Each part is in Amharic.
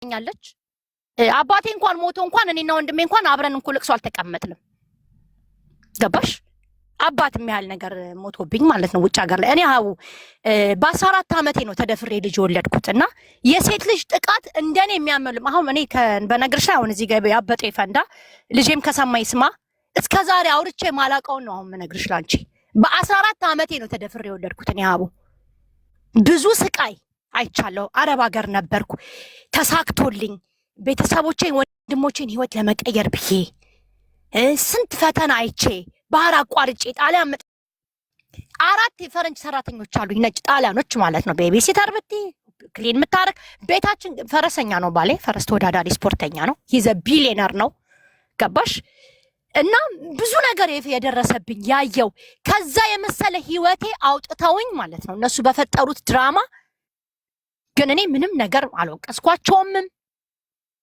ታቀኛለች። አባቴ እንኳን ሞቶ እንኳን እኔና ወንድሜ እንኳን አብረን እንኳን ልቅሶ አልተቀመጥንም። ገባሽ? አባት የሚያህል ነገር ሞቶብኝ ማለት ነው ውጭ ሀገር ላይ። እኔ ሀቡ በ14 ዓመቴ ነው ተደፍሬ ልጅ ወለድኩት እና የሴት ልጅ ጥቃት እንደኔ የሚያመልም አሁን እኔ በነገርሽ ላይ አሁን እዚህ ጋር ያበጠ ይፈንዳ ልጄም ከሰማይ ስማ እስከ ዛሬ አውርቼ ማላቀውን ነው አሁን መነግርሽ ላንቺ። በ14 ዓመቴ ነው ተደፍሬ ወለድኩት። እኔ ሀቡ ብዙ ስቃይ አይቻለሁ። አረብ ሀገር ነበርኩ ተሳክቶልኝ ቤተሰቦቼን ወንድሞቼን ህይወት ለመቀየር ብዬ ስንት ፈተና አይቼ ባህር አቋርጬ ጣሊያን 4 የፈረንጅ ሰራተኞች አሉኝ ነጭ ጣሊያኖች ማለት ነው። ቤቢ ሲተር ብትይ ክሊን የምታረግ ቤታችን ፈረሰኛ ነው ባሌ ፈረስ ተወዳዳሪ ስፖርተኛ ነው። ይዘ ቢሊየነር ነው። ገባሽ? እና ብዙ ነገር የደረሰብኝ ያየው ከዛ የመሰለ ህይወቴ አውጥተውኝ ማለት ነው እነሱ በፈጠሩት ድራማ። ግን እኔ ምንም ነገር አልወቀስኳቸውም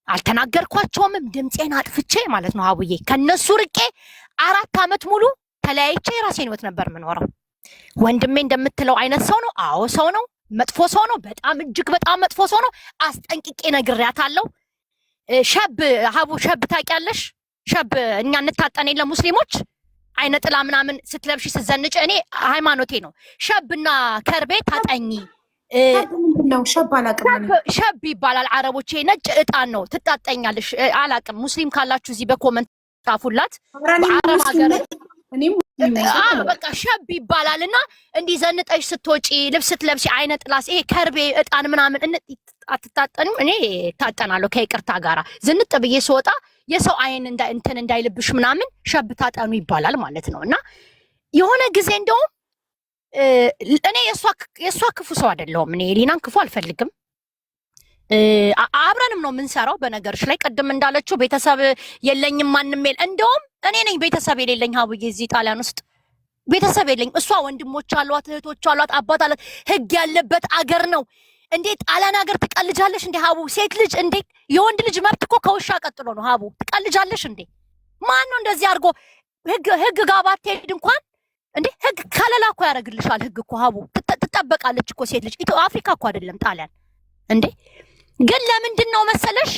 አልተናገርኳቸውም። ድምፄን አጥፍቼ ማለት ነው አቡዬ ከነሱ ርቄ 4 ዓመት ሙሉ ተለያይቼ የራሴን ህይወት ነበር የምኖረው። ወንድሜ እንደምትለው አይነት ሰው ነው። አዎ ሰው ነው። መጥፎ ሰው ነው። በጣም እጅግ በጣም መጥፎ ሰው ነው። አስጠንቅቄ ነግሬያታለሁ። ሸብ ሀቡ ሸብ ታውቂያለሽ? ሸብ እኛ እንታጠን የለ ሙስሊሞች አይነ ጥላ ምናምን ስትለብሺ ስትዘንጭ እኔ ሃይማኖቴ ነው ሸብና ከርቤ ታጠኝ ነው ሸብ አላቅም። ሸብ ይባላል አረቦቼ። ነጭ እጣን ነው ትጣጠኛለሽ። አላቅም። ሙስሊም ካላችሁ እዚህ በኮመንት ጻፉላት። በአረብ ሀገር በቃ ሸብ ይባላል እና እንዲህ ዘንጠሽ ስትወጪ ልብስ ስትለብሺ አይነ ጥላስ ይሄ ከርቤ እጣን ምናምን አትታጠንም? እኔ ታጠናለሁ ከይቅርታ ጋራ ዝንጥ ብዬ ስወጣ የሰው አይን እንትን እንዳይልብሽ ምናምን ሸብ ታጠኑ ይባላል ማለት ነው። እና የሆነ ጊዜ እንደውም እኔ የእሷ ክፉ ሰው አይደለሁም። እኔ ሊናን ክፉ አልፈልግም። አብረንም ነው የምንሰራው። በነገርሽ ላይ ቅድም እንዳለችው ቤተሰብ የለኝም ማንም የለ። እንደውም እኔ ነኝ ቤተሰብ የሌለኝ ሀቡዬ። እዚህ ጣሊያን ውስጥ ቤተሰብ የለኝ። እሷ ወንድሞች አሏት፣ እህቶች አሏት፣ አባት አላት። ህግ ያለበት አገር ነው። እንዴት ጣሊያን ሀገር ትቀልጃለሽ እንዴ ሀቡ? ሴት ልጅ እንዴ የወንድ ልጅ መብት እኮ ከውሻ ቀጥሎ ነው ሀቡ። ትቀልጃለሽ እንዴ? ማን ነው እንደዚህ አድርጎ ህግ ጋር ባትሄድ እንኳን እንዴ ህግ ከለላ እኮ ያደርግልሻል። ህግ እኮ ሀቡ ትጠበቃለች እኮ ሴት ልጅ። አፍሪካ እኮ አይደለም ጣሊያን እንዴ። ግን ለምንድን ነው መሰለሽ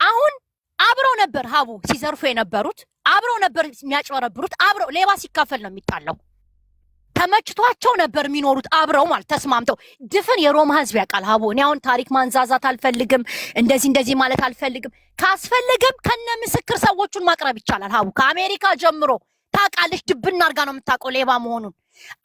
አሁን አብረው ነበር ሀቡ ሲዘርፉ የነበሩት፣ አብረው ነበር የሚያጭበረብሩት፣ አብረው ሌባ ሲካፈል ነው የሚጣለው። ተመችቷቸው ነበር የሚኖሩት አብረው ማለት ተስማምተው። ድፍን የሮማ ህዝብ ያውቃል ሀቡ። እኔ አሁን ታሪክ ማንዛዛት አልፈልግም፣ እንደዚህ ማለት አልፈልግም። ካስፈለገም ከነ ምስክር ሰዎቹን ማቅረብ ይቻላል ሀቡ። ከአሜሪካ ጀምሮ ታውቃለች። ድብና አድርጋ ነው የምታውቀው ሌባ መሆኑን።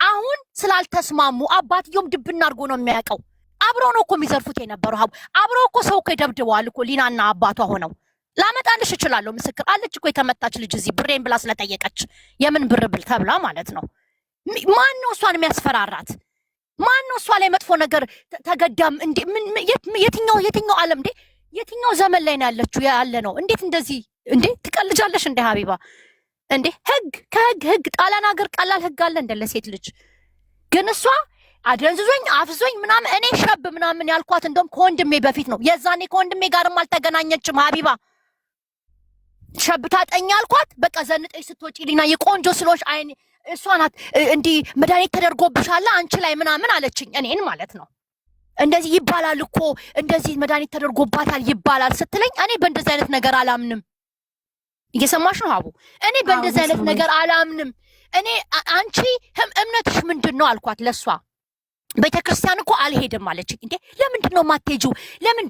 አሁን ስላልተስማሙ አባትየውም ድብና አድርጎ ነው የሚያውቀው። አብረው ነው እኮ የሚዘርፉት የነበረው ሀቡ። አብረው እኮ ሰው እኮ ይደብድበዋል እኮ ሊናና አባቷ ሆነው። ላመጣልሽ እችላለሁ ምስክር አለች እኮ የተመታች ልጅ እዚህ ብሬን ብላ ስለጠየቀች የምን ብር ብል ተብላ ማለት ነው። ማን ነው እሷን የሚያስፈራራት? ማን ነው እሷ ላይ መጥፎ ነገር ተገዳም እንዴ? የትኛው ዓለም እንዴ? የትኛው ዘመን ላይ ነው ያለችው ያለ ነው? እንዴት እንደዚህ እንዴ ትቀልጃለሽ እንዴ ሀቢባ? እንዴ ህግ ጣሊያን ሀገር ቀላል ህግ አለ እንደ ለሴት ልጅ። ግን እሷ አደንዝዞኝ አፍዞኝ ምናምን እኔ ሸብ ምናምን ያልኳት እንደውም ከወንድሜ በፊት ነው። የዛኔ ከወንድሜ ጋርም አልተገናኘችም ሀቢባ። ሸብ ታጠኝ አልኳት። በቃ ዘንጠሽ ስትወጪ ሊና የቆንጆ ስለሆንሽ አይን እሷ ናት እንዲህ መድኃኒት ተደርጎብሻል አንቺ ላይ ምናምን አለችኝ። እኔን ማለት ነው። እንደዚህ ይባላል እኮ እንደዚህ መድኃኒት ተደርጎባታል ይባላል ስትለኝ እኔ በእንደዚህ አይነት ነገር አላምንም። እየሰማሽ ነው ሀቡ? እኔ በእንደዚህ አይነት ነገር አላምንም። እኔ አንቺ እምነትሽ ምንድን ነው አልኳት ለሷ። ቤተክርስቲያን እኮ አልሄድም አለችኝ። እንዴ ለምንድን ነው የማትሄጂው? ለምን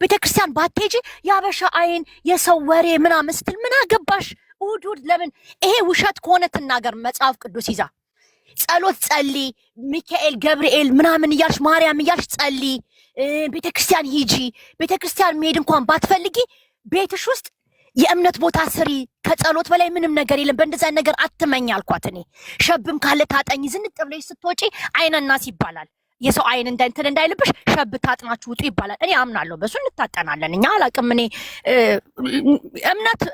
ቤተክርስቲያን ባትሄጂ የአበሻ አይን የሰው ወሬ ምናምን ስትል ምን አገባሽ? እሑድ ለምን ይሄ ውሸት ከሆነ ትናገር። መጽሐፍ ቅዱስ ይዛ ጸሎት ጸልይ፣ ሚካኤል ገብርኤል ምናምን እያልሽ ማርያም እያልሽ ጸልይ፣ ቤተክርስቲያን ሂጂ። ቤተክርስቲያን መሄድ እንኳን ባትፈልጊ ቤትሽ ውስጥ የእምነት ቦታ ስሪ። ከጸሎት በላይ ምንም ነገር የለም። በእንደዛ ነገር አትመኝ አልኳት። እኔ ሸብም ካለ ታጠኝ። ዝንጥ ብለሽ ስትወጪ አይነናስ ይባላል። የሰው አይን እንትን እንዳይልብሽ ሸብ ታጥናችሁ ውጡ ይባላል። እኔ አምናለሁ፣ በሱ እንታጠናለን። እኛ አላቅም። እኔ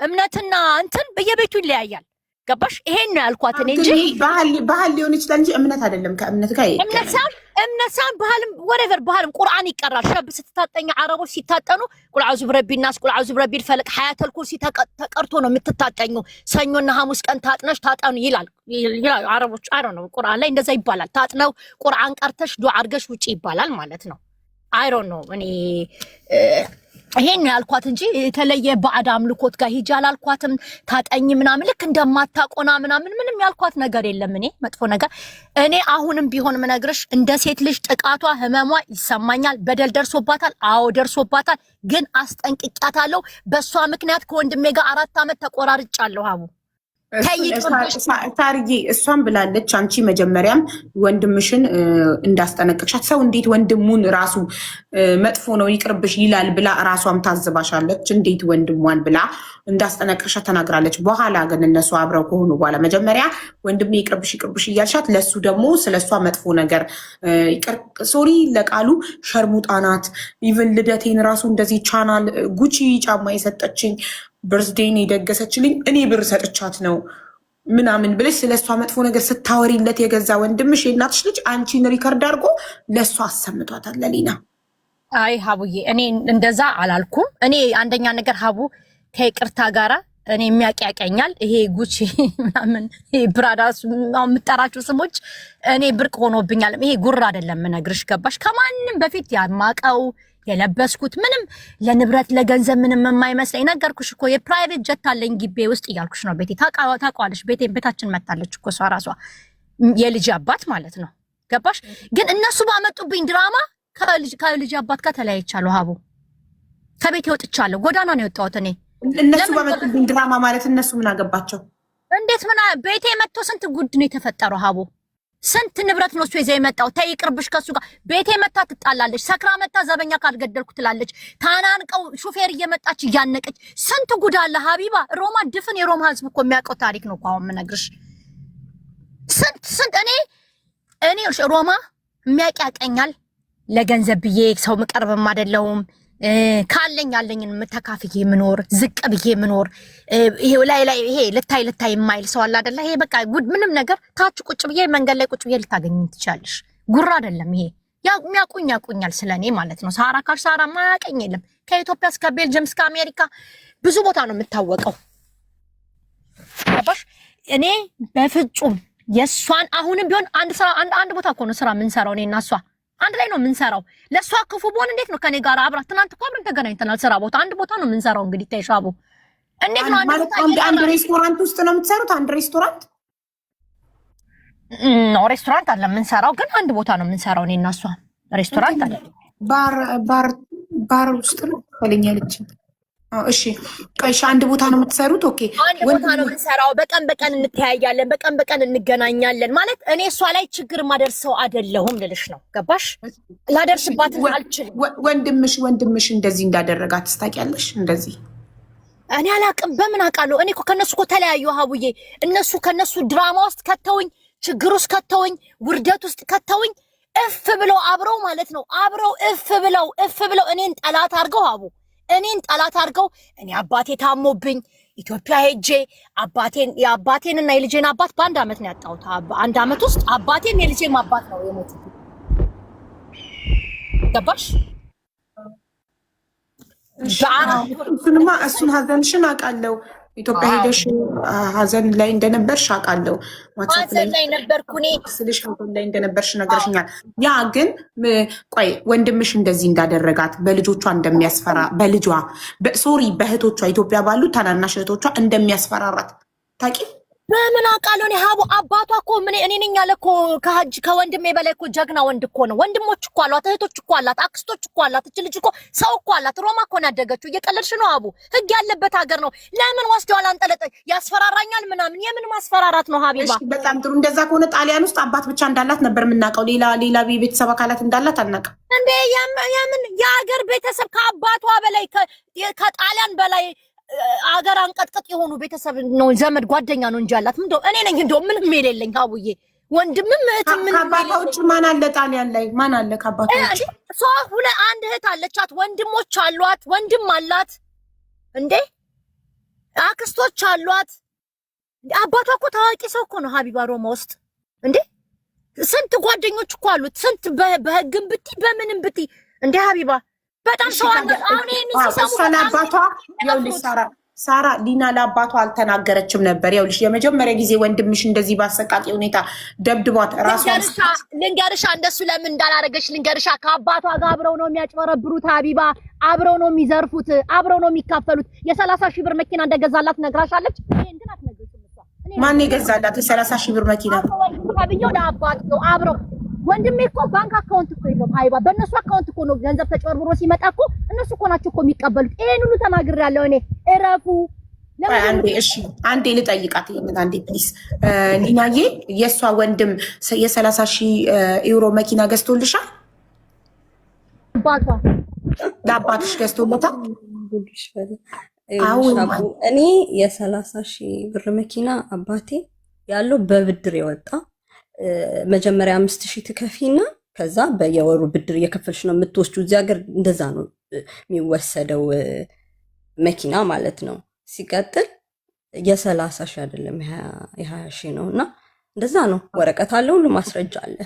እምነትና እንትን በየቤቱ ይለያያል። ገባሽ? ይሄን ነው ያልኳት እኔ እንጂ ባህል ሊሆን ይችላል እንጂ እምነት አይደለም። ከእምነት ጋር እምነት ሳይሆን ባህልም ወሬቨር ባህልም ቁርአን ይቀራል። ሸብ ስትታጠኝ አረቦች ሲታጠኑ ቁል አዑዙ ቢረቢ ናስ ቁል አዑዙ ቢረቢ ልፈለቅ ሐያተል ኩርሲ ተቀርቶ ነው የምትታጠኙ። ሰኞና ሐሙስ ቀን ታጥነሽ ታጠኑ ይላል አረቦች። አይ ዶንት ኖ ቁርአን ላይ እንደዛ ይባላል። ታጥነው ቁርአን ቀርተሽ ዱዓ አድርገሽ ውጪ ይባላል ማለት ነው። አይ ዶንት ኖ እኔ ይሄን ያልኳት እንጂ የተለየ ባዕድ አምልኮት ጋር ሂጅ አላልኳትም። ታጠኝ ምናምን ልክ እንደማታቆና ምናምን ምንም ያልኳት ነገር የለም። እኔ መጥፎ ነገር እኔ አሁንም ቢሆን ምነግርሽ እንደ ሴት ልጅ ጥቃቷ ህመሟ ይሰማኛል። በደል ደርሶባታል። አዎ ደርሶባታል። ግን አስጠንቅቂያታለሁ። በሷ ምክንያት ከወንድሜ ጋር 4 ዓመት ተቆራርጫለሁ። አቡ ታርዬ እሷን ብላለች። አንቺ መጀመሪያም ወንድምሽን እንዳስጠነቀቅሻት ሰው እንዴት ወንድሙን ራሱ መጥፎ ነው ይቅርብሽ ይላል ብላ ራሷም ታዝባሻለች። እንዴት ወንድሟን ብላ እንዳስጠነቀቅሻት ተናግራለች። በኋላ ግን እነሱ አብረው ከሆኑ በኋላ መጀመሪያ ወንድሜ ይቅርብሽ እያልሻት ለሱ ደግሞ ስለሷ መጥፎ ነገር ሶሪ ለቃሉ ሸርሙጣ ናት። ኢቨን ልደቴን ራሱ እንደዚህ ቻናል ጉቺ ጫማ የሰጠችኝ በርዝዴን የደገሰችልኝ እኔ ብር ሰጥቻት ነው ምናምን ብለሽ ስለሷ መጥፎ ነገር ስታወሪለት የገዛ ወንድምሽ የእናትሽ ልጅ አንቺን ሪከርድ አድርጎ ለሷ አሰምቷታል። ለሊና አይ ሀቡዬ እኔ እንደዛ አላልኩም። እኔ አንደኛ ነገር ሀቡ ከይቅርታ ጋራ እኔ የሚያቀያቀኛል ይሄ ጉቺ ምናምን ይሄ ብራዳስ የምጠራችሁ ስሞች እኔ ብርቅ ሆኖብኛል። ይሄ ጉራ አይደለም ምነግርሽ ገባሽ? ከማንም በፊት ያማቀው የለበስኩት ምንም ለንብረት ለገንዘብ ምንም የማይመስለኝ ነገርኩሽ እኮ የፕራይቬት ጀት አለኝ ግቤ ውስጥ እያልኩሽ ነው። ቤቴ ታውቃለሽ። ቤታችን መታለች እኮ እሷ ራሷ የልጅ አባት ማለት ነው ገባሽ? ግን እነሱ ባመጡብኝ ድራማ ከልጅ አባት ጋር ተለያይቻለሁ። ሀቡ ከቤቴ ወጥቻለሁ። ጎዳና ነው የወጣሁት እኔ። እነሱ ባመጡብኝ ድራማ ማለት እነሱ ምን አገባቸው? እንዴት ቤቴ መጥቶ ስንት ጉድ ነው የተፈጠረው ሀቡ። ስንት ንብረት ነው እሱ ይዘው የመጣው። ተይ ይቅርብሽ ከሱ ጋር ቤቴ መታ ትጣላለች። ሰክራ መታ ዘበኛ ካልገደልኩ ትላለች። ታናንቀው ሹፌር እየመጣች እያነቀች ስንት ጉድ አለ ሀቢባ። ሮማ ድፍን የሮማ ህዝብ እኮ የሚያውቀው ታሪክ ነው እኮ አሁን የምነግርሽ። ስንት እኔ ሮማ የሚያቀያቀኛል። ለገንዘብ ብዬ ሰው ምቀርብም አይደለሁም። ካለኝ ያለኝን ተካፍዬ ምኖር ዝቅ ብዬ ምኖር ይሄ ላይ ይሄ ልታይ የማይል ሰው አለ አይደለ? ይሄ በቃ ጉድ ምንም ነገር ታች ቁጭ ብዬ መንገድ ላይ ቁጭ ብዬ ልታገኝ ትችላለሽ። ጉራ አይደለም ይሄ። ያቁኛል ስለኔ ማለት ነው። ሳራ ካሽ ሳራ ማያቀኝ የለም። ከኢትዮጵያ እስከ ቤልጅየም እስከ አሜሪካ ብዙ ቦታ ነው የምታወቀው። አባሽ እኔ በፍጹም የሷን አሁንም ቢሆን አንድ ቦታ እኮ ነው ስራ የምንሰራው እኔና እሷ አንድ ላይ ነው የምንሰራው። ለሷ ክፉ ቦን እንዴት ነው ከኔ ጋር አብራ ትናንት እኮ አብረን ተገናኝተናል። ስራ ቦታ አንድ ቦታ ነው የምንሰራው። እንግዲህ ታይሻቡ እንዴት ነው አንድ ሬስቶራንት ውስጥ ነው የምትሰሩት? አንድ ሬስቶራንት ነው ሬስቶራንት አለ የምንሰራው፣ ግን አንድ ቦታ ነው የምንሰራው እኔና እሷ። ሬስቶራንት አለ ባር ውስጥ ነው ከለኛለች። እሺ ቀይሽ አንድ ቦታ ነው የምትሰሩት? ኦኬ አንድ ቦታ ነው የምንሰራው። በቀን እንተያያለን፣ በቀን እንገናኛለን። ማለት እኔ እሷ ላይ ችግር ማደርሰው አይደለሁም ልልሽ ነው ገባሽ? ላደርስባት አልችልም። ወንድምሽ እንደዚህ እንዳደረጋት ታውቂያለሽ? እንደዚህ እኔ አላቅም። በምን አውቃለሁ? እኔ እኮ ከነሱ እኮ ተለያዩ ሀቡዬ። እነሱ ከነሱ ድራማ ውስጥ ከተውኝ፣ ችግር ውስጥ ከተውኝ፣ ውርደት ውስጥ ከተውኝ፣ እፍ ብለው አብረው ማለት ነው አብረው እፍ ብለው እኔን ጠላት አድርገው ሀቡ እኔን ጠላት አድርገው እኔ አባቴ ታሞብኝ ኢትዮጵያ ሄጄ የአባቴንና የልጄን አባት በአንድ ዓመት ነው ያጣሁት። አንድ ዓመት ውስጥ አባቴም የልጄም አባት ነው የሞቱት። ገባሽ? እሱን ሀዘንሽን አውቃለሁ። ኢትዮጵያ ሄደሽ ሀዘን ላይ እንደነበርሽ አውቃለሁ። ሀዘን ላይ ነበርኩ እኔ ስልሽ ሀዘን ላይ እንደነበርሽ ነገርሽኛል። ያ ግን ቆይ ወንድምሽ እንደዚህ እንዳደረጋት በልጆቿ እንደሚያስፈራ በእህቶቿ ኢትዮጵያ ባሉ ታናናሽ እህቶቿ እንደሚያስፈራራት ታውቂ? በምን አውቃለሁ እኔ ሀቡ። አባቷ እኮ እኔ ነኝ ያለ እኮ ከወንድሜ በላይ እኮ ጀግና ወንድ እኮ ነው። ወንድሞች እኮ አሏት፣ እህቶች እኮ አሏት፣ አክስቶች እኮ አሏት። እች ልጅ እኮ ሰው እኮ አላት። ሮማ እኮ ነው ያደገችው። እየቀለድሽ ነው ሀቡ። ህግ ያለበት ሀገር ነው። ለምን ወስደው አላንጠለጠ ያስፈራራኛል ምናምን። የምን ማስፈራራት ነው ሀቢባ? በጣም ጥሩ። እንደዛ ከሆነ ጣሊያን ውስጥ አባት ብቻ እንዳላት ነበር የምናውቀው። ሌላ ቤተሰብ አካላት እንዳላት አናውቅም እንዴ? የምን የሀገር ቤተሰብ ከአባቷ በላይ ከጣሊያን በላይ አገር አንቀጥቅጥ የሆኑ ቤተሰብ ነው፣ ዘመድ ጓደኛ ነው እንጂ አላት። እንደው እኔ ነኝ እንደው ምንም የሌለኝ ሀቡዬ። ወንድምም እህትም ምን ከአባታዎች ማን አለ? ጣሊያን ላይ ማን አለ ከአባታዎች? አንድ እህት አለቻት፣ ወንድሞች አሏት፣ ወንድም አላት እንዴ፣ አክስቶች አሏት። አባቷ እኮ ታዋቂ ሰው እኮ ነው ሀቢባ፣ ሮማ ውስጥ እንዴ ስንት ጓደኞች እኮ አሉት። ስንት በህግም ብቲ በምንም ብቲ እንዴ ሀቢባ በጣም ሰው አለ። አሁን ይኸውልሽ ሳራ ሊና ለአባቷ አልተናገረችም ነበር። ይኸውልሽ የመጀመሪያ ጊዜ ወንድምሽ እንደዚህ ባሰቃቂ ሁኔታ ደብድቧት ልንገርሻ እንደሱ ለምን እንዳላረገች ልንገርሻ። ከአባቷ ጋር አብረው ነው የሚያጭበረብሩት ሀቢባ። አብረው ነው የሚዘርፉት፣ አብረው ነው የሚካፈሉት። የ30 ሺህ ብር መኪና እንደገዛላት ነግራሻለች። ይሄን ግን አትነግሪኝም። እሷ ማን የገዛላት የ30 ሺህ ብር መኪና? ታብየው ለአባት ነው አብረው። ወንድሜ እኮ ባንክ አካውንት እኮ የለውም ሀይባ። በእነሱ አካውንት እኮ ነው ገንዘብ ተጨርብሮ ሲመጣ እኮ እነሱ እኮ ናቸው እኮ የሚቀበሉት። ይሄን ሁሉ ተናግሬያለሁ እኔ። እረፉ። አንዴ እሺ፣ አንዴ ልጠይቃት ይሄንን አንዴ ፕሊስ። ሊናዬ የእሷ ወንድም የ30 ሺህ ዩሮ መኪና ገዝቶልሻል? አባቷ ለአባትሽ ገዝቶለታል? እኔ የ30 ሺህ ብር መኪና አባቴ ያለው በብድር የወጣ መጀመሪያ 5,000 ትከፊና ከዛ በየወሩ ብድር እየከፈልሽ ነው የምትወስጂው። እዚህ ሀገር እንደዛ ነው የሚወሰደው መኪና ማለት ነው። ሲቀጥል የ30 ሺህ አይደለም የ20 ሺህ ነው እና እንደዛ ነው። ወረቀት አለ፣ ሁሉ ማስረጃ አለ።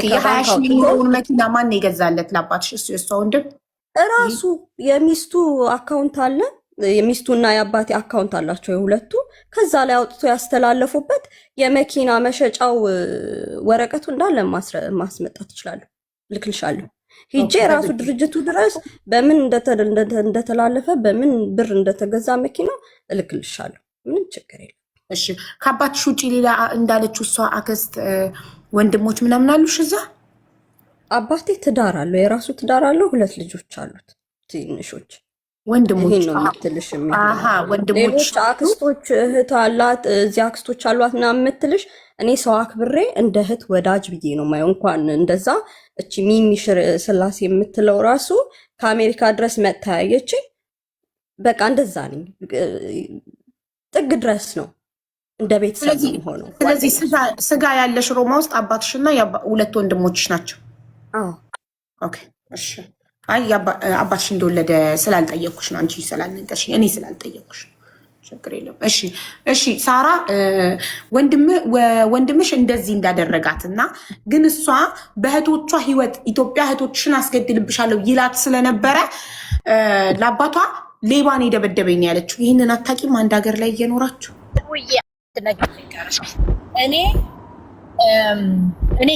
የ20 ሺህ የሚሆን መኪና ማን የገዛለት ለአባትሽ? እሱ የእሷ ወንድም እራሱ የሚስቱ አካውንት አለ። የሚስቱና የአባቴ አካውንት አላቸው የሁለቱ። ከዛ ላይ አውጥቶ ያስተላለፉበት የመኪና መሸጫው ወረቀቱ እንዳለ ማስመጣት እችላለሁ፣ ልክልሻለሁ። ሂጄ ራሱ ድርጅቱ ድረስ በምን እንደተላለፈ በምን ብር እንደተገዛ መኪና እልክልሻለሁ። ምንም ችግር የለም። እሺ፣ ከአባትሽ ውጪ ሌላ እንዳለችው እሷ አክስት ወንድሞች ምናምን አሉሽ እዛ? አባቴ ትዳር አለው፣ የራሱ ትዳር አለው። 2 ልጆች አሉት ትንሾች። ወንድሞች ይሄን ነው የምትልሽ። ሌሎች አክስቶች እህት አላት፣ እዚህ አክስቶች አሏት ምናምን የምትልሽ እኔ ሰው አክብሬ እንደ እህት ወዳጅ ብዬ ነው ማየው። እንኳን እንደዛ እቺ ሚሚ ስላሴ የምትለው ራሱ ከአሜሪካ ድረስ መጥታ ያየችኝ። በቃ እንደዛ ነኝ፣ ጥግ ድረስ ነው እንደ ቤተሰብ ሆነው። ስለዚህ ስጋ ያለሽ ሮማ ውስጥ አባትሽና 2 ወንድሞችሽ ናቸው? ኦኬ፣ እሺ። አይ አባትሽ እንደወለደ ስላልጠየቅኩሽ ነው፣ አንቺ ስላልነገርሽኝ፣ እኔ ስላልጠየቅኩሽ ችግር የለም። እሺ እሺ። ሳራ ወንድምሽ እንደዚህ እንዳደረጋትና ግን እሷ በእህቶቿ ህይወት ኢትዮጵያ እህቶችሽን አስገድልብሻለሁ ይላት ስለነበረ ለአባቷ ሌባን የደበደበኝ ያለችው። ይህንን አታውቂም? አንድ ሀገር ላይ እየኖራችሁ እኔ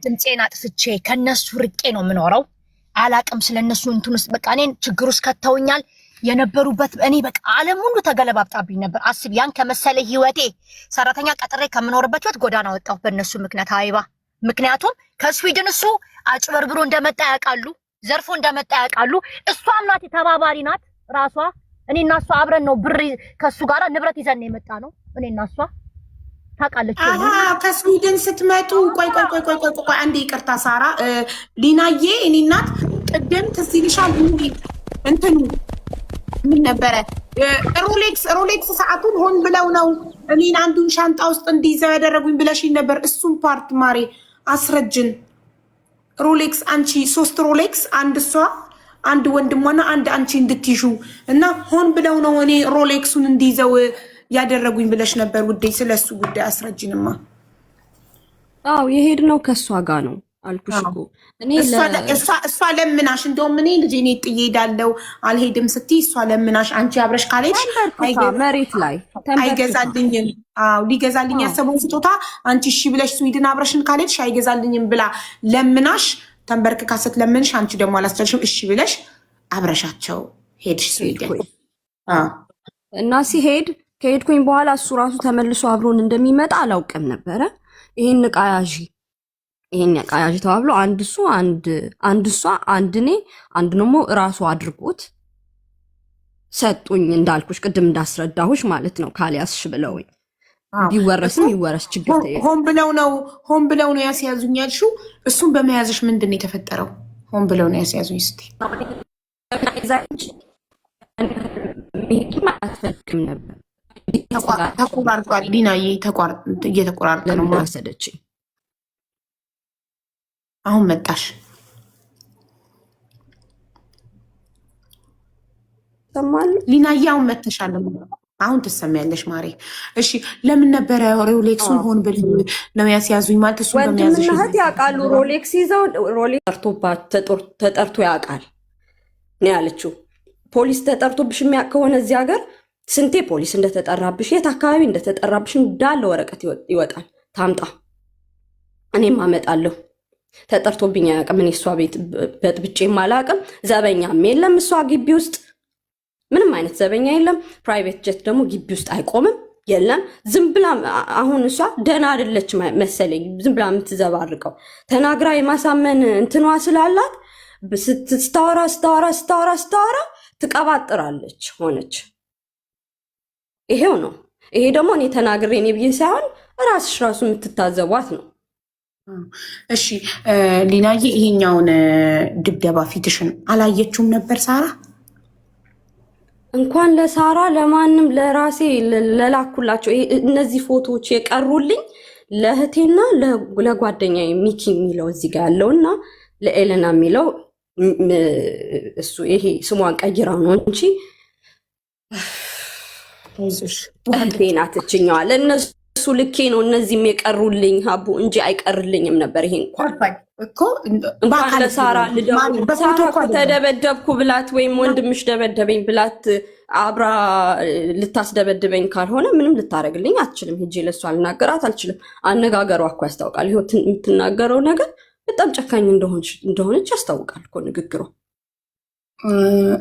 ድምፄን አጥፍቼ ከነሱ ርቄ ነው የምኖረው። አላቅም ስለነሱ እንትን ውስጥ በቃ እኔን ችግር ውስጥ ከተውኛል። የነበሩበት እኔ በቃ ዓለም ሁሉ ተገለባብጣብኝ ነበር። አስብ፣ ያን ከመሰለ ህይወቴ ሰራተኛ ቀጥሬ ከምኖርበት ህይወት ጎዳና ወጣሁ በእነሱ ምክንያት ሀይባ። ምክንያቱም ከስዊድን እሱ አጭበርብሮ እንደመጣ ያውቃሉ፣ ዘርፎ እንደመጣ ያውቃሉ። እሷም ናት ተባባሪ ናት ራሷ። እኔና እሷ አብረን ነው ብር ከሱ ጋር ንብረት ይዘን የመጣ ነው እኔና እሷ ታውቃለች። ከስዊድን ስትመጡ ቆይ አንዴ ይቅርታ ሳራ። ሊናዬ እኔ እናት ቅድም ትዝ ይልሻል እንትኑ ምን ነበረ ሮሌክስ ሰዓቱን ሆን ብለው ነው እኔን አንዱን ሻንጣ ውስጥ እንዲይዘው ያደረጉኝ ብለሽኝ ነበር። እሱን ፓርት ማሬ አስረጅን። ሮሌክስ አንቺ 3 ሮሌክስ፣ አንድ እሷ፣ አንድ ወንድሟና አንድ አንቺ እንድትይሹ እና ሆን ብለው ነው እኔ ሮሌክሱን እንዲይዘው ያደረጉኝ ብለሽ ነበር ውዴ። ስለሱ ጉዳይ አስረጅንማ። አዎ የሄድነው ከእሷ ጋር ነው አልኩሽ እኮ እኔ እሷ ለምናሽ እንደውም እኔ ልጄ እኔ ጥዬ እሄዳለሁ አልሄድም ስትይ እሷ ለምናሽ አንቺ አብረሽ ካለሽ መሬት ላይ አይገዛልኝም። አዎ ሊገዛልኝ ያሰበውን ስጦታ አንቺ እሺ ብለሽ ስዊድን አብረሽን ካለሽ አይገዛልኝም ብላ ለምናሽ ተንበርክካ ስትለምንሽ አንቺ ደግሞ አላስቻልሽም። እሺ ብለሽ አብረሻቸው ሄድሽ ስዊድን። እና ሲሄድ ከሄድኩኝ በኋላ እሱ ራሱ ተመልሶ አብሮን እንደሚመጣ አላውቅም ነበረ። ይሄን ዕቃ ያዥ ተባብሎ አንድ እሷ አንድ እኔ አንድ ደግሞ እራሱ አድርጎት ሰጡኝ። እንዳልኩሽ ቅድም እንዳስረዳሁሽ ማለት ነው። ካልያዝሽ ብለውኝ ቢወረስም ይወረስ ችግር ተይው። ሆን ብለው ነው ያስያዙኝ ያልሽው። እሱን በመያዝሽ ምንድን ነው የተፈጠረው? ሆን ብለው ነው ያስያዙኝ ስትይ አትፈልግም ነበር። ተቆራርጧል ዲናዬ፣ እየተቆራረጠ ነው። ወሰደችኝ። አሁን መጣሽ። ሊናዬ አሁን መተሻለ። አሁን ትሰሚያለሽ ማሬ። እሺ ለምን ነበረ ሮሌክሱን ሆን ብለው ነው ያስያዙኝ ማለት? እሱ በሚያዝሽ ወንድምነት ያውቃሉ። ሮሌክስ ይዘው ሮሌክስ ተጠርቶ ያውቃል ነው ያለችው። ፖሊስ ተጠርቶብሽ የሚያውቅ ከሆነ እዚህ ሀገር ስንቴ ፖሊስ እንደተጠራብሽ የት አካባቢ እንደተጠራብሽ እንዳለ ወረቀት ይወጣል። ታምጣ፣ እኔም አመጣለሁ። ተጠርቶብኝ አያውቅም። እኔ እሷ ቤት በጥብጬም አላውቅም። ዘበኛም የለም እሷ ግቢ ውስጥ ምንም አይነት ዘበኛ የለም። ፕራይቬት ጀት ደግሞ ግቢ ውስጥ አይቆምም የለም። ዝም ብላ አሁን እሷ ደህና አይደለች መሰለኝ ዝም ብላ የምትዘባርቀው ተናግራ የማሳመን እንትኗ ስላላት ስታወራ ትቀባጥራለች ሆነች። ይሄው ነው። ይሄ ደግሞ እኔ ተናግሬ እኔ ብዬ ሳይሆን ራስሽ ራሱ የምትታዘቧት ነው። እሺ ሊናዬ፣ ይሄኛውን ድብደባ ፊትሽን አላየችውም ነበር ሳራ? እንኳን ለሳራ ለማንም ለራሴ ለላኩላቸው እነዚህ ፎቶዎች የቀሩልኝ ለእህቴና ለጓደኛ ሚኪ የሚለው እዚህ ጋር ያለውና ለኤለና የሚለው እሱ ይሄ ስሟን ቀይራ ነው እንጂ ናት እችኛዋ ለእነሱ ልኬ ነው እነዚህም የቀሩልኝ ሀቡ እንጂ አይቀርልኝም ነበር። ይሄ እንኳን ለሳራ ተደበደብኩ ብላት ወይም ወንድምሽ ደበደበኝ ብላት አብራ ልታስደበድበኝ ካልሆነ ምንም ልታደርግልኝ አትችልም። ሄጄ ለእሷ ልናገራት አልችልም። አነጋገሯ እኮ ያስታውቃል። ይኸው የምትናገረው ነገር በጣም ጨካኝ እንደሆነች ያስታውቃል እኮ ንግግሯ።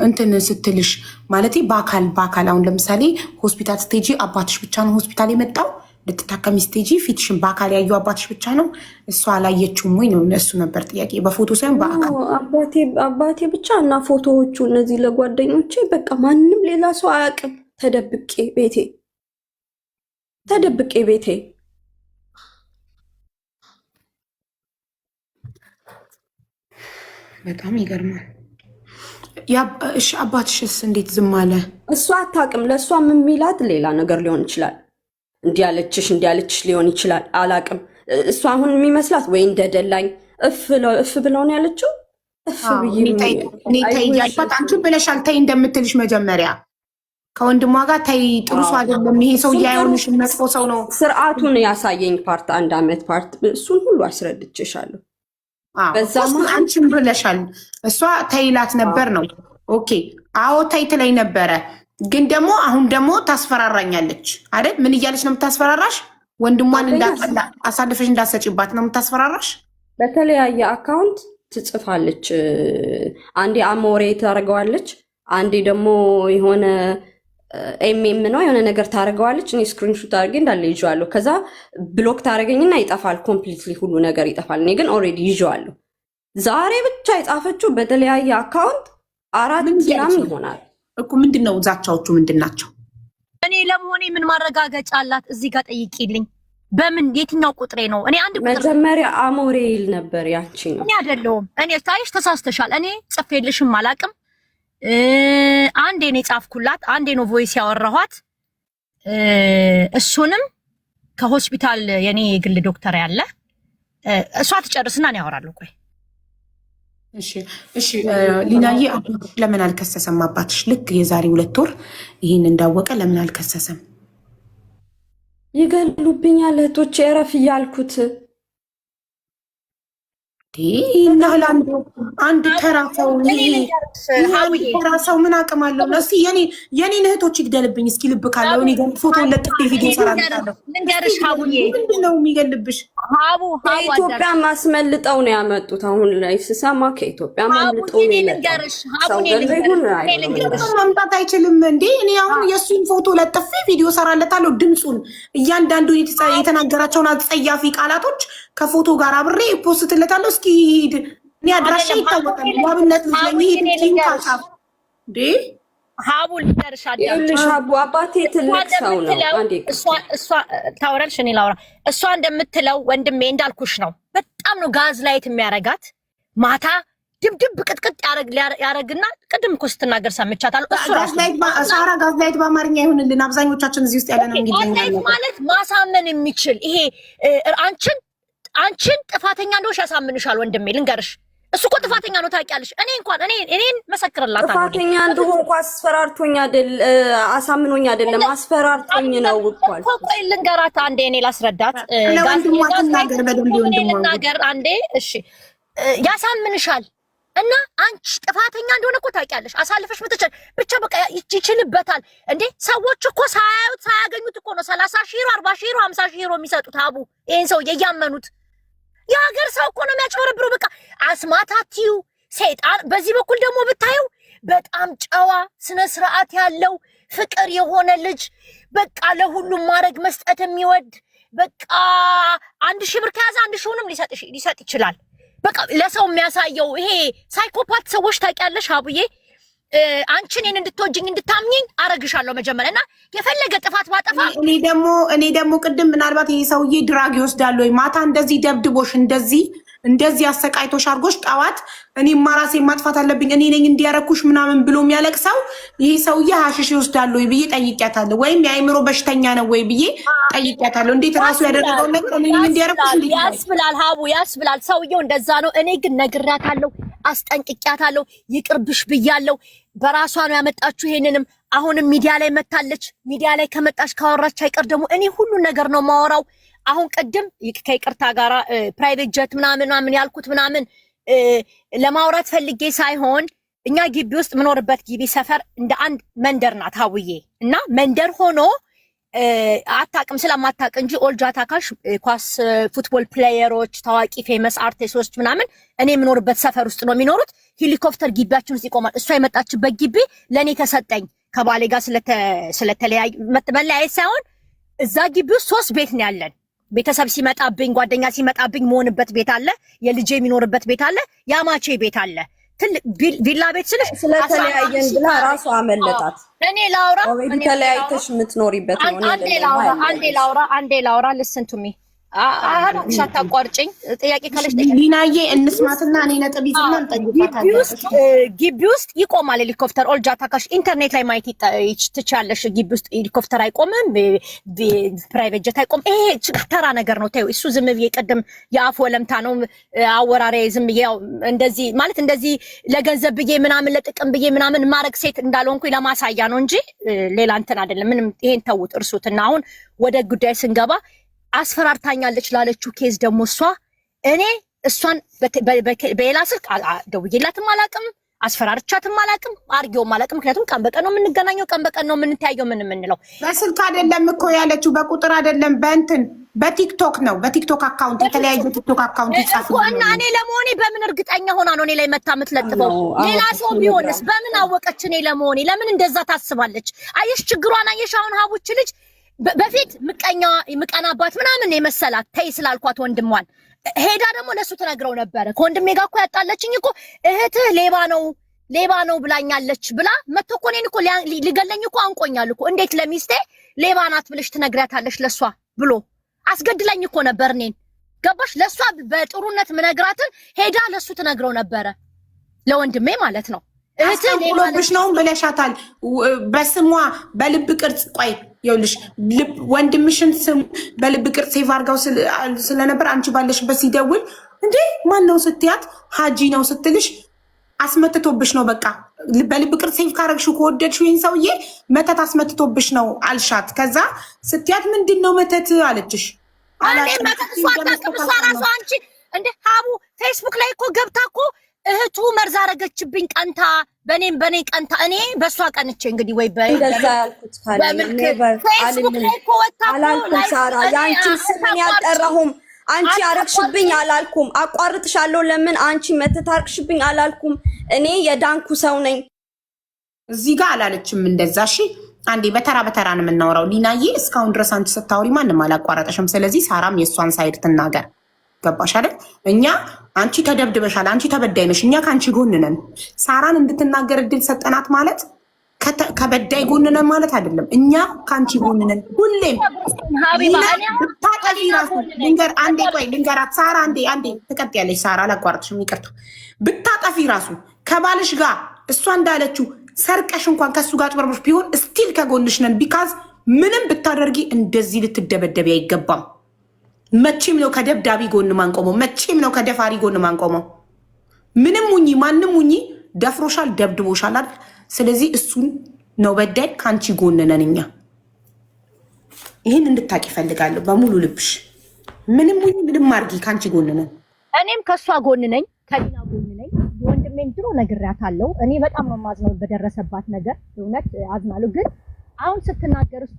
እንትን ስትልሽ ማለት በአካል አሁን ለምሳሌ ሆስፒታል ስቴጂ አባትሽ ብቻ ነው ሆስፒታል የመጣው ልትታከሚ ስቴጂ ፊትሽን በአካል ያዩ አባትሽ ብቻ ነው? እሷ አላየችውም ወይ ነው? እነሱ ነበር ጥያቄ። በፎቶ ሳይሆን በአካል አባቴ ብቻ እና ፎቶዎቹ እነዚህ ለጓደኞቼ በቃ ማንም ሌላ ሰው አያውቅም። ተደብቄ ቤቴ በጣም ይገርማል። እሺ አባትሽስ እንዴት ዝም አለ? እሷ አታውቅም። ለእሷ የሚላት ሌላ ነገር ሊሆን ይችላል። እንዲያለችሽ ሊሆን ይችላል። አላውቅም። እሷ አሁን የሚመስላት ወይ እንደደላኝ እፍ ብለው ነው ያለችው። እፍ ብዬ ያልኳት አንቺ ብለሻል። ተይ እንደምትልሽ መጀመሪያ ከወንድሟ ጋር ተይ፣ ጥሩ ሰው አይደለም ይሄ ሰው፣ እያየሆንሽ መጥፎ ሰው ነው። ስርዓቱን ያሳየኝ ፓርት 1 ዓመት ፓርት እሱን ሁሉ አስረድቼሻለሁ። አንቺም ብለሻል። እሷ ተይላት ነበር ነው። ኦኬ አዎ ተይ ትለኝ ነበረ፣ ግን ደግሞ አሁን ደግሞ ታስፈራራኛለች አይደል? ምን እያለች ነው የምታስፈራራሽ? ወንድሟን አሳልፈሽ እንዳሰጭባት ነው የምታስፈራራሽ። በተለያየ አካውንት ትጽፋለች። አንዴ አሞሬ ታደርገዋለች፣ አንዴ ደግሞ የሆነ ኤምኤም ነው የሆነ ነገር ታደርገዋለች። እኔ ስክሪንሾት አድርጌ እንዳለ ይዤዋለሁ። ከዛ ብሎክ ታደርገኝና ይጠፋል፣ ኮምፕሊትሊ ሁሉ ነገር ይጠፋል። እኔ ግን ኦልሬዲ ይዤዋለሁ። ዛሬ ብቻ የጻፈችው በተለያየ አካውንት 4 ምናምን ይሆናል እኮ። ምንድን ነው ዛቻዎቹ ምንድን ናቸው? እኔ ለመሆኔ ምን ማረጋገጫ አላት? እዚህ ጋር ጠይቂልኝ። በምን የትኛው ቁጥሬ ነው? እኔ አንድ ቁጥር መጀመሪያ አሞሬ ይል ነበር። ያንቺ ነው። እኔ አይደለሁም። እኔ ታይሽ ተሳስተሻል። እኔ ጽፌልሽም አላቅም። አንዴ ነው የጻፍኩላት፣ አንዴ ነው ቮይስ ያወራኋት። እሱንም ከሆስፒታል የኔ የግል ዶክተር ያለ እሷ ትጨርስና ነው ያወራለሁ። ቆይ እሺ ሊናዬ፣ አባትሽ ለምን አልከሰሰም? አባትሽ ልክ የዛሬ 2 ወር ይህን እንዳወቀ ለምን አልከሰሰም? ይገሉብኛል እህቶቼ እረፍ እያልኩት አንድ ተራ ሰው ምን አቅም አለው? እስኪ የኔን እህቶች ይግደልብኝ እስኪ ልብ ካለው እኔ ፎቶ ለጥፌ ቪዲዮ ሰራለሁ። ልንገርሽ ሀቡዬ፣ ምንድን ነው የሚገልብሽ? ከኢትዮጵያ ማስመልጠው ነው ያመጡት። አሁን ላይ ስሰማ ከኢትዮጵያ ማምልጠው ነው መምጣት አይችልም እንዴ? እኔ አሁን የእሱን ፎቶ ለጥፌ ቪዲዮ ሰራለታለሁ። ድምፁን እያንዳንዱ የተናገራቸውን አጸያፊ ቃላቶች ከፎቶ ጋር አብሬ ፖስትለታለሁ። እስኪ ሂድ፣ እኔ አድራሻ ይታወቃል። ዋብነት ሀቡ ልደርሻለሁ። አባቴ ትልቅ ሰው ነው። እሷ ታወራልሽ፣ እኔ ላውራ። እሷ እንደምትለው ወንድሜ እንዳልኩሽ ነው። በጣም ነው ጋዝ ላይት የሚያረጋት። ማታ ድብድብ ቅጥቅጥ ያረግና ቅድም እኮ ስትናገር ሰምቻታለሁ። ሳራ ጋዝ ላይት በአማርኛ ይሁንልን። አብዛኞቻችን እዚህ ውስጥ ያለ ነው ማለት ማሳመን የሚችል ይሄ አንቺን ጥፋተኛ እንደሆንሽ ያሳምንሻል ወንድሜ። ልንገርሽ፣ እሱ እኮ ጥፋተኛ ነው ታውቂያለሽ። እኔን መሰክርላታለሁ። ጥፋተኛ እንደሆንኩ አስፈራርቶኝ አሳምኖኝ አይደለም፣ አስፈራርቶኝ ነው እኮ። ቆይ ልንገራት አንዴ፣ እኔ ላስረዳት። ልናገር አንዴ። እሺ፣ ያሳምንሻል እና አንቺ ጥፋተኛ እንደሆነ እኮ ታውቂያለሽ። አሳልፈሽ ብትችል ብቻ በቃ ይችልበታል እንዴ። ሰዎች እኮ ሳያዩት ሳያገኙት እኮ ነው 30 ሺህ 40 ሺህ 50 ሺህ የሚሰጡት። ሀቡ ይሄን ሰው እያመኑት የሀገር ሰው እኮ ነው የሚያጭበረብሩ። በቃ አስማታቲው ሰይጣን። በዚህ በኩል ደግሞ ብታየው በጣም ጨዋ ስነ ስርዓት ያለው ፍቅር የሆነ ልጅ በቃ ለሁሉም ማድረግ መስጠት የሚወድ በቃ 1000 ብር ከያዘ 1000ንም ሊሰጥ ይችላል። በቃ ለሰው የሚያሳየው ይሄ ሳይኮፓት ሰዎች ታውቂያለሽ ሀቡዬ። አንቺ እኔን እንድትወጂኝ እንድታምኚኝ አረግሻለሁ መጀመሪያ እና የፈለገ ጥፋት ባጠፋ እኔ ደግሞ ቅድም ምናልባት ይሄ ሰውዬ ድራግ ይወስዳል ወይ ማታ እንደዚህ ደብድቦሽ እንደዚህ አሰቃይቶሽ አድርጎሽ ጠዋት እኔማ ራሴን ማጥፋት አለብኝ እኔ ነኝ እንዲያረኩሽ ምናምን ብሎ የሚያለቅሰው ይሄ ሰውዬ ሀሽሽ ይወስዳል ወይ ብዬ ጠይቂያታለሁ። ወይም የአእምሮ በሽተኛ ነው ወይ ብዬ ጠይቂያታለሁ። እንዴት ራሱ ያደረገው ነገር እኔ ነኝ እንዲያረኩሽ ያስብላል ሀቡ ያስብላል። ሰውዬው እንደዛ ነው። እኔ ግን ነግራታለሁ፣ አስጠንቅቂያታለሁ፣ ይቅርብሽ ብያለሁ። በራሷ ነው ያመጣችሁ ይሄንንም። አሁንም ሚዲያ ላይ መታለች። ሚዲያ ላይ ከመጣች ካወራች አይቀር ደግሞ እኔ ሁሉን ነገር ነው ማወራው። አሁን ቅድም ከይቅርታ ጋራ ፕራይቬት ጀት ምናምን ያልኩት ምናምን ለማውራት ፈልጌ ሳይሆን እኛ ግቢ ውስጥ ምኖርበት ግቢ ሰፈር እንደ አንድ መንደር ናት ሀውዬ። እና መንደር ሆኖ አታቅም ስለማታቅ እንጂ ኦልጃ ታካሽ ኳስ ፉትቦል ፕሌየሮች፣ ታዋቂ ፌመስ አርቲስቶች ምናምን እኔ የምኖርበት ሰፈር ውስጥ ነው የሚኖሩት። ሄሊኮፕተር ግቢያችን ውስጥ ይቆማል። እሷ የመጣችበት ግቢ ለእኔ ተሰጠኝ ከባሌ ጋር ስለተለያዩ መለያየት ሳይሆን እዛ ግቢ ውስጥ 3 ቤት ነው ያለን። ቤተሰብ ሲመጣብኝ ጓደኛ ሲመጣብኝ መሆንበት ቤት አለ፣ የልጄ የሚኖርበት ቤት አለ፣ ያማቼ ቤት አለ። ትልቅ ቪላ ቤት ስለሽ ስለተለያየን ብላ ራሱ አመለጣት። እኔ ላውራ ተለያይተሽ የምትኖሪበት ነው። አንዴ ላውራ listen to me አራክሽ አታቋርጭኝ። ጥያቄ ካለሽ ሊናዬ እንስማትና እኔ ነጥብ ይዘና እንጠይቃታለን። ግቢ ውስጥ ይቆማል ሄሊኮፕተር። ኦልጃ ታካሽ ኢንተርኔት ላይ ማየት ትችያለሽ። ግቢ ውስጥ ሄሊኮፕተር አይቆምም፣ ፕራይቬት ጀት አይቆም። ይሄ ተራ ነገር ነው። ተይው እሱ ዝም ብዬ ቅድም የአፍ ወለምታ ነው አወራሬ። ዝም ብዬ እንደዚህ ማለት እንደዚህ ለገንዘብ ብዬ ምናምን ለጥቅም ብዬ ምናምን ማረግ ሴት እንዳልሆንኩኝ ለማሳያ ነው እንጂ ሌላ እንትን አይደለም። ምንም ይሄን ተውት እርሱትና አሁን ወደ ጉዳይ ስንገባ አስፈራርታኛለች ላለችው ኬዝ ደግሞ እኔ እሷን በሌላ ስልክ ደውዬላትም አላቅም፣ አስፈራርቻትም አላቅም፣ አርጌውም አላቅም። ምክንያቱም ቀን በቀን ነው የምንገናኘው፣ ቀን በቀን ነው የምንተያየው። ምን የምንለው በስልክ አይደለም እኮ ያለችው፣ በቁጥር አይደለም፣ በእንትን በቲክቶክ ነው። በቲክቶክ አካውንት የተለያዩ ቲክቶክ አካውንት ይጻፋል እና እኔ ለመሆኔ በምን እርግጠኛ ሆና ነው እኔ ላይ መታ የምትለጥፈው? ሌላ ሰው ቢሆንስ በምን አወቀች እኔ ለመሆኔ? ለምን እንደዛ ታስባለች? አየሽ ችግሯን አየሽ። አሁን ሀቡች ልጅ በፊት ምቀናባት ምናምን የመሰላት ተይ ስላልኳት ወንድሟን ሄዳ ደግሞ ለሱ ተነግረው ነበረ። ከወንድሜ ጋር እኮ ያጣለችኝ እኮ እህትህ ሌባ ነው ብላኛለች ብላ መጥቶ እኮ እኔን እኮ ሊገለኝ እኮ አንቆኛል እኮ። እንዴት ለሚስቴ ሌባ ናት ብለሽ ትነግሪያታለሽ ለሷ ብሎ አስገድለኝ እኮ ነበር እኔን። ገባሽ? ለሷ በጥሩነት ምነግራትን ሄዳ ለሱ ትነግረው ነበረ፣ ለወንድሜ ማለት ነው። እህትህ ሌባሽ ነው ብለሻታል። በስሟ በልብ ቅርጽ ቆይ ይኸውልሽ ወንድምሽን ስም በልብ ቅርጽ ሴቭ አድርጋው ስለነበር አንቺ ባለሽበት ሲደውል እንዴ ማን ነው ስትያት ሀጂ ነው ስትልሽ አስመትቶብሽ ነው። በቃ በልብ ቅርጽ ሴቭ ካረግሽው ከወደድሽው ይሄን ሰውዬ መተት አስመትቶብሽ ነው አልሻት። ከዛ ስትያት ምንድን ነው መተት አለችሽ። ራሱ አንቺ እንደ ሀቡ ፌስቡክ ላይ እኮ ገብታ እኮ እህቱ መርዝ አረገችብኝ ቀንታ በኔ ቀንታ እኔ በሷ ቀንቼ እንግዲህ ወይ እንደዛ ያልኩት ፌስቡክ ላይ እኮ ወጣ አላልኩም። ሳራ ያንቺ ስም ያልጠራሁም አንቺ አረግሽብኝ አላልኩም። አቋርጥሻለሁ ለምን አንቺ መተታርክሽብኝ አላልኩም። እኔ የዳንኩ ሰው ነኝ። እዚህ ጋር አላለችም እንደዛ። እሺ አንዴ በተራ ነው የምናወራው። ሊናዬ እስካሁን ድረስ አንቺ ስታወሪ ማንም አላቋረጠሽም። ስለዚህ ሳራም የእሷን ሳይድ ትናገር። ገባሽ አይደል? እኛ አንቺ ተደብድበሻል፣ አንቺ ተበዳይ ነሽ፣ እኛ ከአንቺ ጎን ነን። ሳራን እንድትናገር እድል ሰጠናት ማለት ከበዳይ ጎን ነን ማለት አይደለም። እኛ ከአንቺ ጎን ነን ሁሌም። ብታጠፊ ራሱ ልንገራት ሳራ፣ አንዴ ትቀጥያለሽ ሳራ፣ አላቋረጥሽም፣ ይቅርታ። ብታጠፊ ራሱ ከባልሽ ጋር እሷ እንዳለችው ሰርቀሽ እንኳን ከእሱ ጋር ጥበርቦች ቢሆን ስቲል ከጎንሽ ነን። ቢካዝ ምንም ብታደርጊ እንደዚህ ልትደበደቢ አይገባም። መቼም ነው ከደብዳቢ ጎን ማንቆመው፣ መቼም ነው ከደፋሪ ጎን ማንቆመው። ምንም ሁኚ ማንም ሁኚ ደፍሮሻል፣ ደብድቦሻል አይደል? ስለዚህ እሱን ነው በዳይ፣ ከአንቺ ጎን ነን እኛ። ይህን እንድታቂ እፈልጋለሁ በሙሉ ልብሽ። ምንም ሁኚ ምንም አድርጊ፣ ከአንቺ ጎን ነን። እኔም ከእሷ ጎን ነኝ፣ ከዲና ጎን ነኝ። ወንድሜን ድሮ ነግሬያታለሁ። እኔ በጣም ነው የማዝነው በደረሰባት ነገር፣ እውነት አዝናለሁ። ግን አሁን ስትናገር እሷ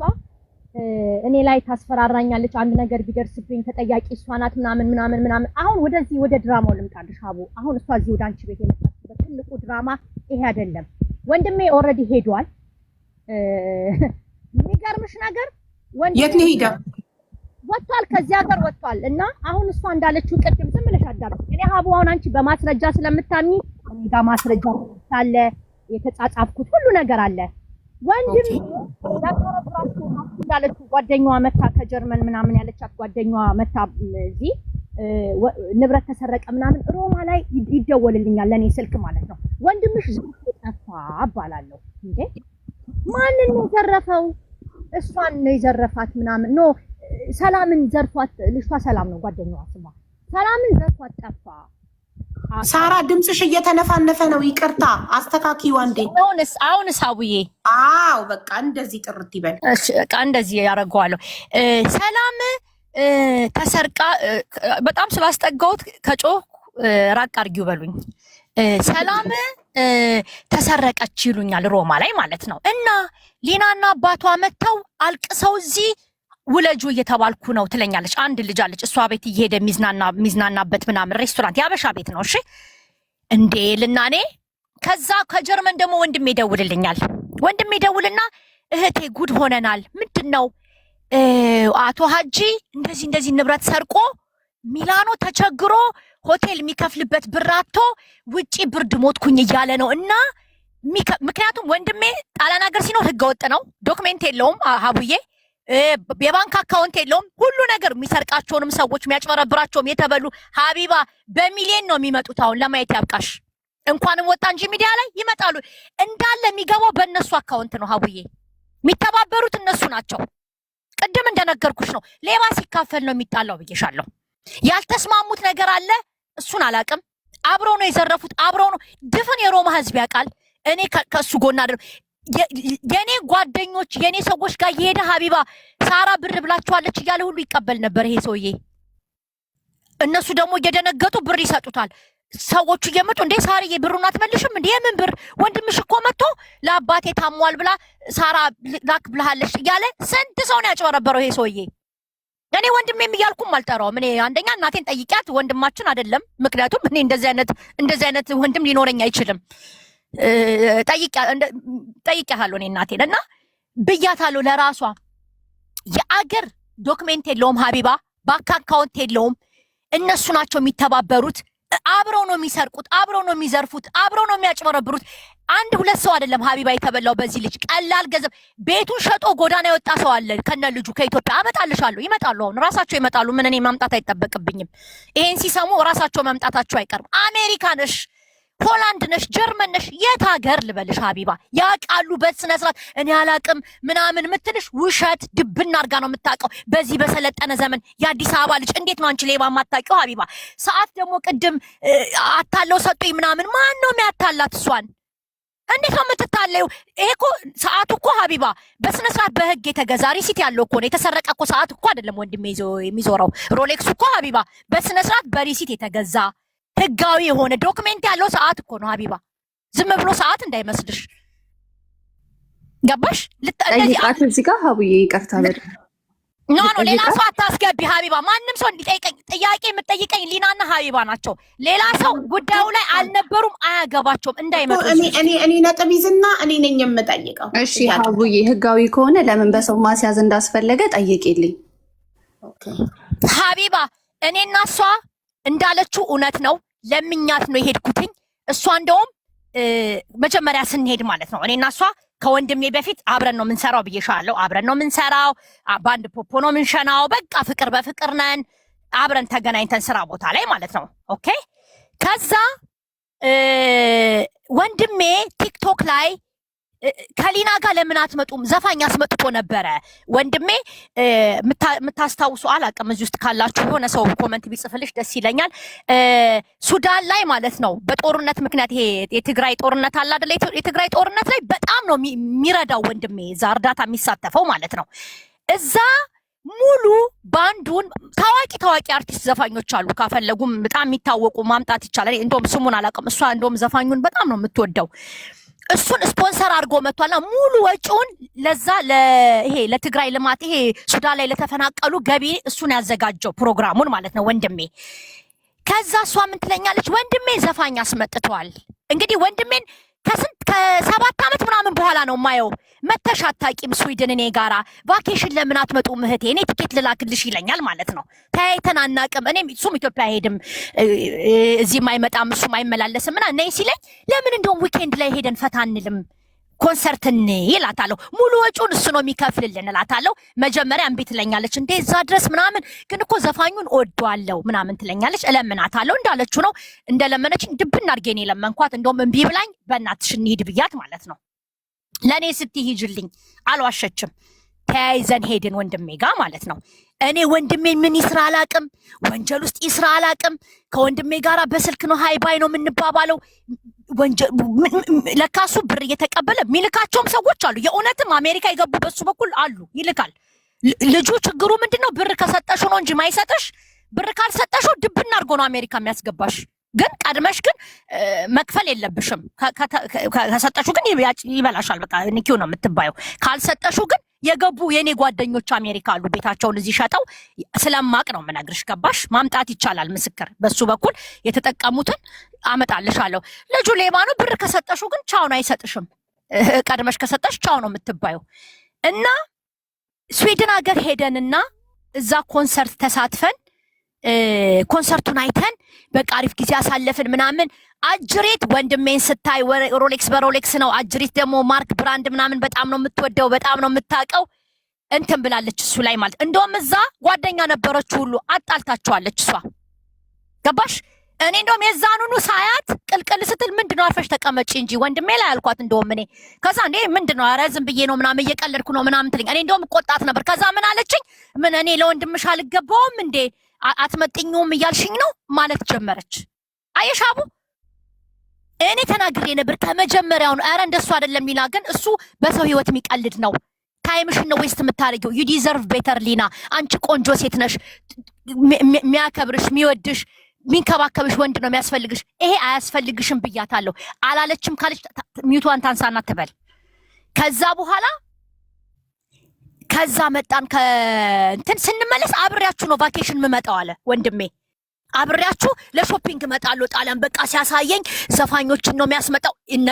እኔ ላይ ታስፈራራኛለች። አንድ ነገር ቢደርስብኝ ተጠያቂ እሷ ናት ምናምን። አሁን ወደዚህ ወደ ድራማው ልምጣልሽ ሀቡ። አሁን እሷ እዚህ ወደ አንቺ ቤት የመጣችበት ትልቁ ድራማ ይሄ አይደለም። ወንድሜ ኦልሬዲ ሄዷል። የሚገርምሽ ነገር የት ነው ሄደ? ወጥቷል፣ ከዚህ ሀገር ወጥቷል። እና አሁን እሷ እንዳለችው ቅድም ዝም ብለሽ አዳምጪ። እኔ ሀቡ አሁን አንቺ በማስረጃ ስለምታምኚ እኔ ጋር ማስረጃ አለ፣ የተጻጻፍኩት ሁሉ ነገር አለ። ወንድም ያቀረብራችሁ እንዳለችው ጓደኛዋ መታ ከጀርመን ምናምን ያለቻት ጓደኛዋ መታ እዚህ ንብረት ተሰረቀ ምናምን ሮማ ላይ ይደወልልኛል ለኔ ስልክ ማለት ነው። ወንድምሽ ዝም ጠፋ እባላለሁ። እንዴ ማንን ነው የዘረፈው? እሷን ነው የዘረፋት ምናምን ኖ ሰላምን ዘርፏት። ልጅቷ ሰላም ነው ጓደኛዋ ስሟ። ሰላምን ዘርፏት ጠፋ። ሳራ ድምፅሽ እየተነፋነፈ ነው። ይቅርታ አስተካኪው አንዴ። አሁንስ አቡዬ? አዎ በቃ እንደዚህ ጥርት ይበል። እሺ በቃ እንደዚህ ያደርገዋለሁ። ሰላም ተሰርቃ በጣም ስላስጠጋሁት ከጮህ ራቅ አድርጊው በሉኝ። ሰላም ተሰረቀች ይሉኛል ሮማ ላይ ማለት ነው። እና ሊናና አባቷ መጥተው አልቅሰው እዚህ ውለጁ እየተባልኩ ነው ትለኛለች። አንድ ልጅ አለች እሷ ቤት እየሄደ ሚዝናናበት ምናምን ሬስቶራንት ያበሻ ቤት ነው። እሺ እንዴ ልናኔ ከዛ ከጀርመን ደግሞ ወንድሜ ይደውልልኛል። ወንድሜ ይደውልና እህቴ ጉድ ሆነናል። ምንድነው? አቶ ሀጂ እንደዚህ ንብረት ሰርቆ ሚላኖ ተቸግሮ ሆቴል የሚከፍልበት ብር አጥቶ ውጪ ብርድ ሞትኩኝ እያለ ነው። እና ምክንያቱም ወንድሜ ጣሊያን ሀገር ሲኖር ህገወጥ ነው፣ ዶክሜንት የለውም ሀቡዬ፣ የባንክ አካውንት የለውም። ሁሉ ነገር የሚሰርቃቸውንም ሰዎች የሚያጭበረብራቸውም የተበሉ ሀቢባ በሚሊዮን ነው የሚመጡት። አሁን ለማየት ያብቃሽ። እንኳንም ወጣ እንጂ ሚዲያ ላይ ይመጣሉ። እንዳለ የሚገባው በእነሱ አካውንት ነው ሀቡዬ። የሚተባበሩት እነሱ ናቸው። ቅድም እንደነገርኩሽ ነው። ሌባ ሲካፈል ነው የሚጣላው ብዬሻለሁ። ያልተስማሙት ነገር አለ፣ እሱን አላቅም። አብረው ነው የዘረፉት፣ አብረው ነው። ድፍን የሮማ ህዝብ ያውቃል። እኔ ከእሱ ጎና አይደለም። የኔ ጓደኞች የኔ ሰዎች ጋር የሄደ ሀቢባ ሳራ ብር ብላችኋለች እያለ ሁሉ ይቀበል ነበር ይሄ ሰውዬ። እነሱ ደግሞ እየደነገጡ ብር ይሰጡታል። ሰዎቹ እየመጡ እንዴ ሳርዬ ብሩን አትመልሽም እንዴ? የምን ብር? ወንድምሽ እኮ መጥቶ ለአባቴ ታሟል ብላ ሳራ ላክ ብለሃለች እያለ ስንት ሰው ነው ያጭበረበረው ይሄ ሰውዬ። እኔ ወንድሜም እያልኩም አልጠራውም። እኔ አንደኛ እናቴን ጠይቂያት፣ ወንድማችን አይደለም። ምክንያቱም እኔ እንደዚህ አይነት ወንድም ሊኖረኝ አይችልም። ጠይቂያታለሁ እኔ እናቴን እና ብያታለሁ። ለራሷ የአገር ዶክሜንት የለውም ሀቢባ፣ ባንክ አካውንት የለውም። እነሱ ናቸው የሚተባበሩት። አብረው ነው የሚሰርቁት፣ አብረው ነው የሚዘርፉት፣ አብረው ነው የሚያጭበረብሩት። አንድ ሁለት ሰው አይደለም ሀቢባ የተበላው በዚህ ልጅ። ቀላል ገንዘብ ቤቱን ሸጦ ጎዳና የወጣ ሰው አለ ከነ ልጁ ከኢትዮጵያ። አመጣልሻለሁ። ይመጣሉ፣ አሁን ራሳቸው ይመጣሉ። ምን እኔ ማምጣት አይጠበቅብኝም። ይሄን ሲሰሙ ራሳቸው መምጣታቸው አይቀርም። አሜሪካ ነሽ፣ ሆላንድ ነሽ፣ ጀርመን ነሽ፣ የት ሀገር ልበልሽ ሀቢባ? ያውቃሉ በስነ ስርዓት። እኔ አላቅም ምናምን ምትልሽ ውሸት ድብና አድርጋ ነው የምታውቀው። በዚህ በሰለጠነ ዘመን የአዲስ አበባ ልጅ እንዴት ነው አንቺ ሌባ የማታውቂው ሀቢባ? ሰዓት ደግሞ ቅድም አታለው ሰጡኝ ምናምን። ማን ነው የሚያታላት እሷን? እንዴት ነው የምትታለዩ? ይሄ እኮ ሰዓቱ እኮ ሀቢባ በስነ ስርዓት በህግ የተገዛ ሪሲት ያለው እኮ ነው። የተሰረቀ እኮ ሰዓት እኮ አይደለም ወንድሜ የሚዞረው። ሮሌክሱ እኮ ሀቢባ በስነ ስርዓት በሪሲት የተገዛ ህጋዊ የሆነ ዶክሜንት ያለው ሰዓት እኮ ነው ሀቢባ። ዝም ብሎ ሰዓት እንዳይመስልሽ። ገባሽ? ጠይቃት እዚህ ጋር ሀቡዬ ይቅርታ በል። ኖ ሌላ ሰው አታስገቢ ሀቢባ። ማንም ሰው እንዲጠይቀኝ ጥያቄ የምጠይቀኝ ሊናና ሀቢባ ናቸው። ሌላ ሰው ጉዳዩ ላይ አልነበሩም፣ አያገባቸውም። እንዳይመጡ እኔ ነጥብ ይዝና እኔ ነኝ የምጠይቀው። እሺ ሀቡዬ ህጋዊ ከሆነ ለምን በሰው ማስያዝ እንዳስፈለገ ጠይቂልኝ ሀቢባ። እኔና እሷ እንዳለችው እውነት ነው። ለምኛት ነው የሄድኩትኝ። እሷ እንደውም መጀመሪያ ስንሄድ ማለት ነው እኔና እሷ ከወንድሜ በፊት አብረን ነው የምንሰራው ብዬሻለሁ። አብረን ነው የምንሰራው፣ በአንድ ፖፖ ነው የምንሸናው። በቃ ፍቅር በፍቅር ነን። አብረን ተገናኝተን ስራ ቦታ ላይ ማለት ነው። ኦኬ። ከዛ ወንድሜ ቲክቶክ ላይ ከሊና ጋር ለምን አትመጡም? ዘፋኝ አስመጥቶ ነበረ ወንድሜ። የምታስታውሱ አላውቅም፣ እዚህ ውስጥ ካላችሁ የሆነ ሰው ኮመንት ቢጽፍልሽ ደስ ይለኛል። ሱዳን ላይ ማለት ነው በጦርነት ምክንያት ይሄ የትግራይ ጦርነት አለ አይደለ? የትግራይ ጦርነት ላይ በጣም ነው የሚረዳው ወንድሜ፣ እዛ እርዳታ የሚሳተፈው ማለት ነው። እዛ ሙሉ ባንዱን ታዋቂ አርቲስት ዘፋኞች አሉ። ካፈለጉም በጣም የሚታወቁ ማምጣት ይቻላል። እንደውም ስሙን አላውቅም። እሷ እንደውም ዘፋኙን በጣም ነው የምትወደው። እሱን ስፖንሰር አድርጎ መጥቷልና ሙሉ ወጪውን ለዛ ይሄ ለትግራይ ልማት ይሄ ሱዳን ላይ ለተፈናቀሉ ገቢ እሱን ያዘጋጀው ፕሮግራሙን ማለት ነው ወንድሜ። ከዛ እሷ ምን ትለኛለች? ወንድሜ ዘፋኝ አስመጥቷል። እንግዲህ ወንድሜን ከ7 ዓመት ምናምን በኋላ ነው ማየው። መተሽ አታቂም ስዊድን እኔ ጋራ ቫኬሽን ለምን አትመጡም እህቴ? እኔ ትኬት ልላክልሽ ይለኛል ማለት ነው። ተያይተን አናቅም። እሱም ኢትዮጵያ አይሄድም፣ እዚህም አይመጣም፣ እሱም አይመላለስም እና ነይ ሲለኝ ለምን እንደውም ዊኬንድ ላይ ሄደን ፈታ አንልም ኮንሰርት እላታለሁ። ሙሉ ወጪውን እሱ ነው የሚከፍልልን እላታለሁ። መጀመሪያ እምቢ ትለኛለች። እንዴ እዛ ድረስ ምናምን ግን እኮ ዘፋኙን እወደዋለሁ ምናምን ትለኛለች። እለምናታለሁ። እንዳለችው ነው እንደለመነችኝ ድብና አድርጌ ነው የለመንኳት። እንደውም እምቢ ብላኝ በእናትሽ እንሂድ ብያት ማለት ነው። ለእኔ ስትይ ሂጅልኝ አልዋሸችም። ተያይዘን ሄድን ወንድሜ ጋር ማለት ነው። እኔ ወንድሜ ምን ይስራ አላቅም፣ ወንጀል ውስጥ ይስራ አላቅም። ከወንድሜ ጋራ በስልክ ነው ሃይ ባይ ነው የምንባባለው። ለካሱ ብር እየተቀበለ የሚልካቸውም ሰዎች አሉ። የእውነትም አሜሪካ የገቡ በሱ በኩል አሉ፣ ይልካል። ልጁ ችግሩ ምንድነው? ብር ከሰጠሹ ነው እንጂ ማይሰጥሽ። ብር ካልሰጠሹ ድብና አድርጎ ነው አሜሪካ የሚያስገባሽ። ግን ቀድመሽ ግን መክፈል የለብሽም። ከሰጠሹ ግን ይበላሻል። በቃ ንኪው ነው የምትባየው። ካልሰጠሹ ግን የገቡ የኔ ጓደኞች አሜሪካ አሉ፣ ቤታቸውን እዚህ ሸጠው ስለማቅ ነው የምነግርሽ። ገባሽ? ማምጣት ይቻላል ምስክር። በሱ በኩል የተጠቀሙትን አመጣልሻለሁ። ልጁ ሌባ ነው። ብር ከሰጠሹ ግን ቻው ነው፣ አይሰጥሽም። ቀድመሽ ከሰጠሽ ቻው ነው የምትባየው። እና ስዊድን ሀገር ሄደንና እዛ ኮንሰርት ተሳትፈን ኮንሰርቱን አይተን በቃ አሪፍ ጊዜ አሳለፍን ምናምን። አጅሬት ወንድሜን ስታይ ሮሌክስ በሮሌክስ ነው። አጅሬት ደግሞ ማርክ ብራንድ ምናምን በጣም ነው የምትወደው፣ በጣም ነው የምታውቀው። እንትን ብላለች እሱ ላይ ማለት እንደውም እዛ ጓደኛ ነበረች ሁሉ አጣልታቸዋለች እሷ። ገባሽ? እኔ እንደውም የዛኑኑ ሳያት ቅልቅል ስትል ምንድነው አርፈሽ ተቀመጪ እንጂ ወንድሜ ላይ አልኳት። እንደውም እኔ ከዛ እንዴ ምንድነው ኧረ ዝም ብዬ ነው ምናምን እየቀለድኩ ነው ምናምን ትልኝ። እኔ እንደውም ቆጣት ነበር። ከዛ ምን አለችኝ? ምን እኔ ለወንድምሽ አልገባውም እንዴ አትመጥኙም እያልሽኝ ነው ማለት ጀመረች። አየሻቡ እኔ ተናግሬ ነበር ከመጀመሪያው ነው። ኧረ እንደሱ አይደለም ሊና፣ ግን እሱ በሰው ህይወት የሚቀልድ ነው። ታይምሽን ነው ዌስት የምታደርጊው። ዩ ዲዘርቭ ቤተር ሊና። አንቺ ቆንጆ ሴት ነሽ። የሚያከብርሽ፣ የሚወድሽ፣ የሚንከባከብሽ ወንድ ነው የሚያስፈልግሽ። ይሄ አያስፈልግሽም ብያታለሁ። አላለችም ካለች ሚዩቷን ታንሳና ትበል። ከዛ መጣን ከእንትን ስንመለስ አብሬያችሁ ነው ቫኬሽን የምመጣው አለ ወንድሜ። አብሬያችሁ ለሾፒንግ እመጣለሁ ጣሊያን። በቃ ሲያሳየኝ ዘፋኞችን ነው የሚያስመጣው። እነ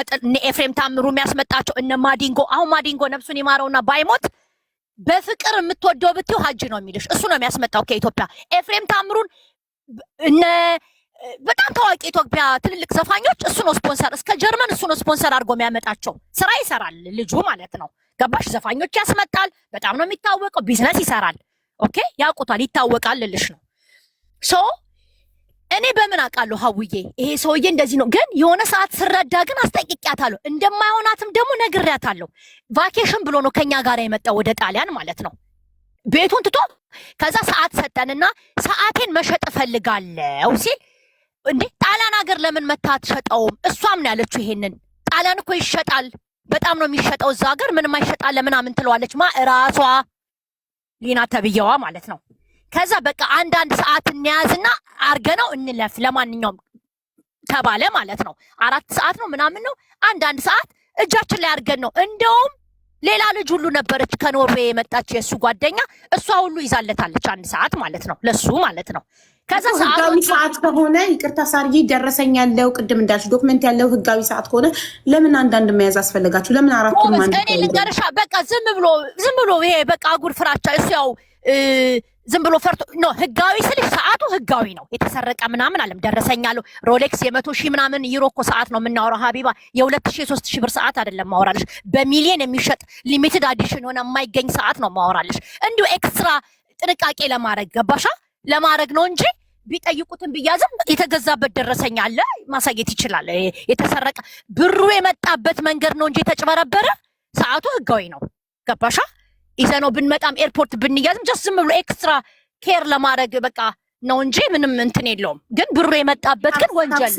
ኤፍሬም ታምሩ የሚያስመጣቸው እነ ማዲንጎ። አሁን ማዲንጎ ነፍሱን ይማረውና ባይሞት በፍቅር የምትወደው ብትይው ሀጅ ነው የሚልሽ። እሱ ነው የሚያስመጣው ከኢትዮጵያ። ኤፍሬም ታምሩን እነ በጣም ታዋቂ ኢትዮጵያ ትልልቅ ዘፋኞች እሱ ነው ስፖንሰር፣ እስከ ጀርመን እሱ ነው ስፖንሰር አድርጎ የሚያመጣቸው። ስራ ይሰራል ልጁ ማለት ነው። ገባሽ? ዘፋኞች ያስመጣል። በጣም ነው የሚታወቀው። ቢዝነስ ይሰራል። ኦኬ፣ ያውቁታል፣ ይታወቃል ልልሽ ነው። ሶ እኔ በምን አውቃለሁ ሀውዬ ይሄ ሰውዬ እንደዚህ ነው። ግን የሆነ ሰዓት ስረዳ ግን አስጠንቅቂያታለሁ። እንደማይሆናትም ደግሞ ነግሬያታለሁ። ቫኬሽን ብሎ ነው ከኛ ጋር የመጣው ወደ ጣሊያን ማለት ነው። ቤቱን ትቶ ከዛ ሰዓት ሰጠንና ሰዓቴን መሸጥ እፈልጋለሁ ሲል እንዴ ጣሊያን ሀገር ለምን መታ አትሸጠውም? እሷም ነው ያለችው ይሄንን። ጣሊያን እኮ ይሸጣል፣ በጣም ነው የሚሸጠው እዛ ሀገር ምንም አይሸጣል ለምናምን ትለዋለች። እራሷ ሊና ተብየዋ ማለት ነው። ከዛ በቃ አንዳንድ ሰዓት እንያዝና አርገነው እንለፍ ለማንኛውም ተባለ ማለት ነው። 4 ሰዓት ነው ምናምን ነው። አንዳንድ ሰዓት እጃችን ላይ አርገን ነው። እንደውም ሌላ ልጅ ሁሉ ነበረች ከኖርዌይ የመጣች የእሱ ጓደኛ፣ እሷ ሁሉ ይዛለታለች 1 ሰዓት ማለት ነው ለሱ ማለት ነው። ከዛ ህጋዊ ሰዓት ከሆነ ይቅርታ ሳርዬ ደረሰኝ ያለው ቅድም እንዳልሽ ዶክመንት ያለው ህጋዊ ሰዓት ከሆነ ለምን አንዳንድ መያዝ አስፈልጋችሁ? ለምን 4 ማን? እኔ ልንገርሻ በቃ ዝም ብሎ ይሄ በቃ አጉር ፍራቻ። እሱ ያው ዝም ብሎ ፈርቶ ነው። ህጋዊ ስልሽ ሰዓቱ ህጋዊ ነው። የተሰረቀ ምናምን አለም ደረሰኛለሁ። ሮሌክስ የ100,000 ምናምን ዩሮ እኮ ሰዓት ነው የምናወራው ሀቢባ። የ2,000 የ3,000 ብር ሰዓት አይደለም ማወራልሽ። በሚሊየን የሚሸጥ ሊሚትድ አዲሽን ሆነ የማይገኝ ሰዓት ነው ማወራልሽ። እንዲሁ ኤክስትራ ጥንቃቄ ለማድረግ ገባሻ ለማድረግ ነው እንጂ ቢጠይቁትን ብያዝም የተገዛበት ደረሰኛ አለ ማሳየት ይችላል። የተሰረቀ ብሩ የመጣበት መንገድ ነው እንጂ የተጭበረበረ ሰዓቱ ህጋዊ ነው። ገባሻ? ይዘነው ብንመጣም ኤርፖርት ብንያዝም ጀስት ዝም ብሎ ኤክስትራ ኬር ለማድረግ በቃ ነው እንጂ ምንም እንትን የለውም። ግን ብሩ የመጣበት ግን ወንጀል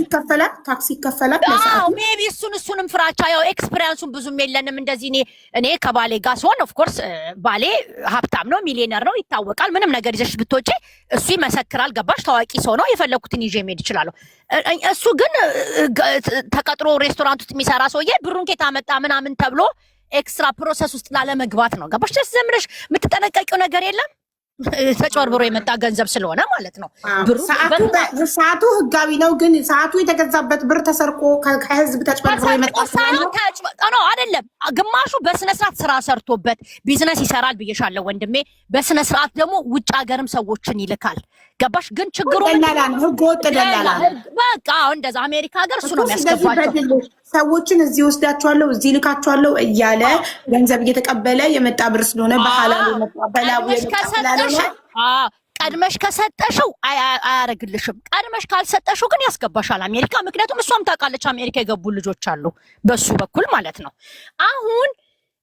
ታክሲ ይከፈላል። አዎ ሜቢ እሱንም ፍራቻ ያው ኤክስፒሪያንሱን ብዙም የለንም እንደዚህ። እኔ ከባሌ ጋር ሲሆን ኦፍ ኮርስ ባሌ ሀብታም ነው፣ ሚሊዮነር ነው፣ ይታወቃል። ምንም ነገር ይዘሽ ብትወጪ እሱ ይመሰክራል። ገባሽ? ታዋቂ ሰው ነው። የፈለኩትን ይዤ መሄድ እችላለሁ። እሱ ግን ተቀጥሮ ሬስቶራንት ውስጥ የሚሰራ ሰውዬ ብሩን ኬት አመጣ ምናምን ተብሎ ኤክስትራ ፕሮሰስ ውስጥ ላለመግባት ነው። ገባሽ? ደስ ዘምረሽ የምትጠነቀቂው ነገር የለም። ተጨበርብሮ የመጣ ገንዘብ ስለሆነ ማለት ነው። ሰዓቱ ህጋዊ ነው፣ ግን ሰዓቱ የተገዛበት ብር ተሰርቆ ከህዝብ ተጨበርብሮ የመጣ ነው አይደለም። ግማሹ በስነ ስርዓት ስራ ሰርቶበት ቢዝነስ ይሰራል ብዬሻለሁ ወንድሜ። በስነ ስርዓት ደግሞ ውጭ ሀገርም ሰዎችን ይልካል። ገባሽ? ግን ችግሩ ደላላ ነው፣ ህገ ወጥ ደላላ ነው። በቃ እንደዛ አሜሪካ ሀገር እሱ ነው የሚያስገባቸው። ሰዎችን እዚህ ወስዳቸዋለሁ እዚህ ልካቸዋለሁ እያለ ገንዘብ እየተቀበለ የመጣ ብር ስለሆነ በሐላሉ በላቡ ቀድመሽ ከሰጠሽው አያረግልሽም። ቀድመሽ ካልሰጠሽው ግን ያስገባሻል አሜሪካ። ምክንያቱም እሷም ታውቃለች አሜሪካ የገቡ ልጆች አሉ በሱ በኩል ማለት ነው። አሁን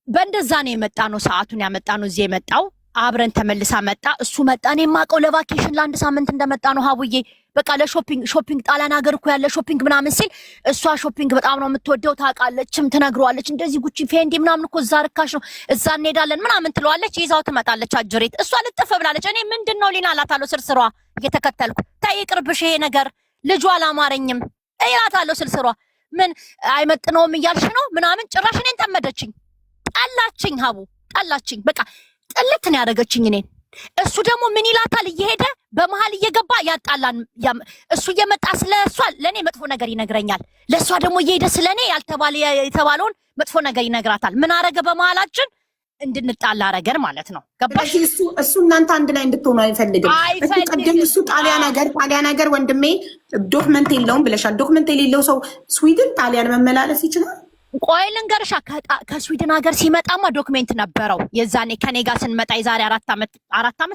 በእንደዛ ነው የመጣ ነው፣ ሰዓቱን ያመጣ ነው እዚህ የመጣው። አብረን ተመልሳ መጣ፣ እሱ መጣ። እኔ የማውቀው ለቫኬሽን ለአንድ ሳምንት እንደመጣ ነው ሀቡዬ። በቃ ለሾፒንግ ጣሊያን ሀገር እኮ ያለ ሾፒንግ ምናምን ሲል እሷ ሾፒንግ በጣም ነው የምትወደው ታውቃለችም፣ ትነግረዋለች። እንደዚህ ጉቺ ፌንዲ ምናምን እኮ እዛ ርካሽ ነው እዛ እንሄዳለን ምናምን ትለዋለች። ይዛው ትመጣለች አጅሬት። እሷ ልጥፍ ብላለች። እኔ ምንድን ነው ሊና እላታለሁ ስርስሯ እየተከተልኩ። ተይ ይቅርብሽ ይሄ ነገር ልጇ አላማረኝም እላታለሁ ስርስሯ። ምን አይመጥነውም እያልሽ ነው ምናምን። ጭራሽ እኔን ጠመደችኝ፣ ጠላችኝ፣ ሀቡ ጠላችኝ። በቃ ጥልት ነው ያደረገችኝ እኔን። እሱ ደግሞ ምን ይላታል እየሄደ በመሀል እየገባ ያጣላን። እሱ እየመጣ ስለ እሷ ለእኔ መጥፎ ነገር ይነግረኛል፣ ለእሷ ደግሞ እየሄደ ስለ እኔ የተባለውን መጥፎ ነገር ይነግራታል። ምን አረገ? በመሀላችን እንድንጣላ አረገን ማለት ነው። ገባሽ? እሱ እናንተ አንድ ላይ እንድትሆኑ አይፈልግም። ቅድም እሱ ጣሊያን ሀገር ወንድሜ ዶክመንት የለውም ብለሻል። ዶክመንት የሌለው ሰው ስዊድን ጣሊያን መመላለስ ይችላል? ቆይ ልንገርሻ፣ ከስዊድን ሀገር ሲመጣማ ዶክሜንት ነበረው። የዛኔ ከኔ ጋር ስንመጣ የዛሬ 4 ዓመት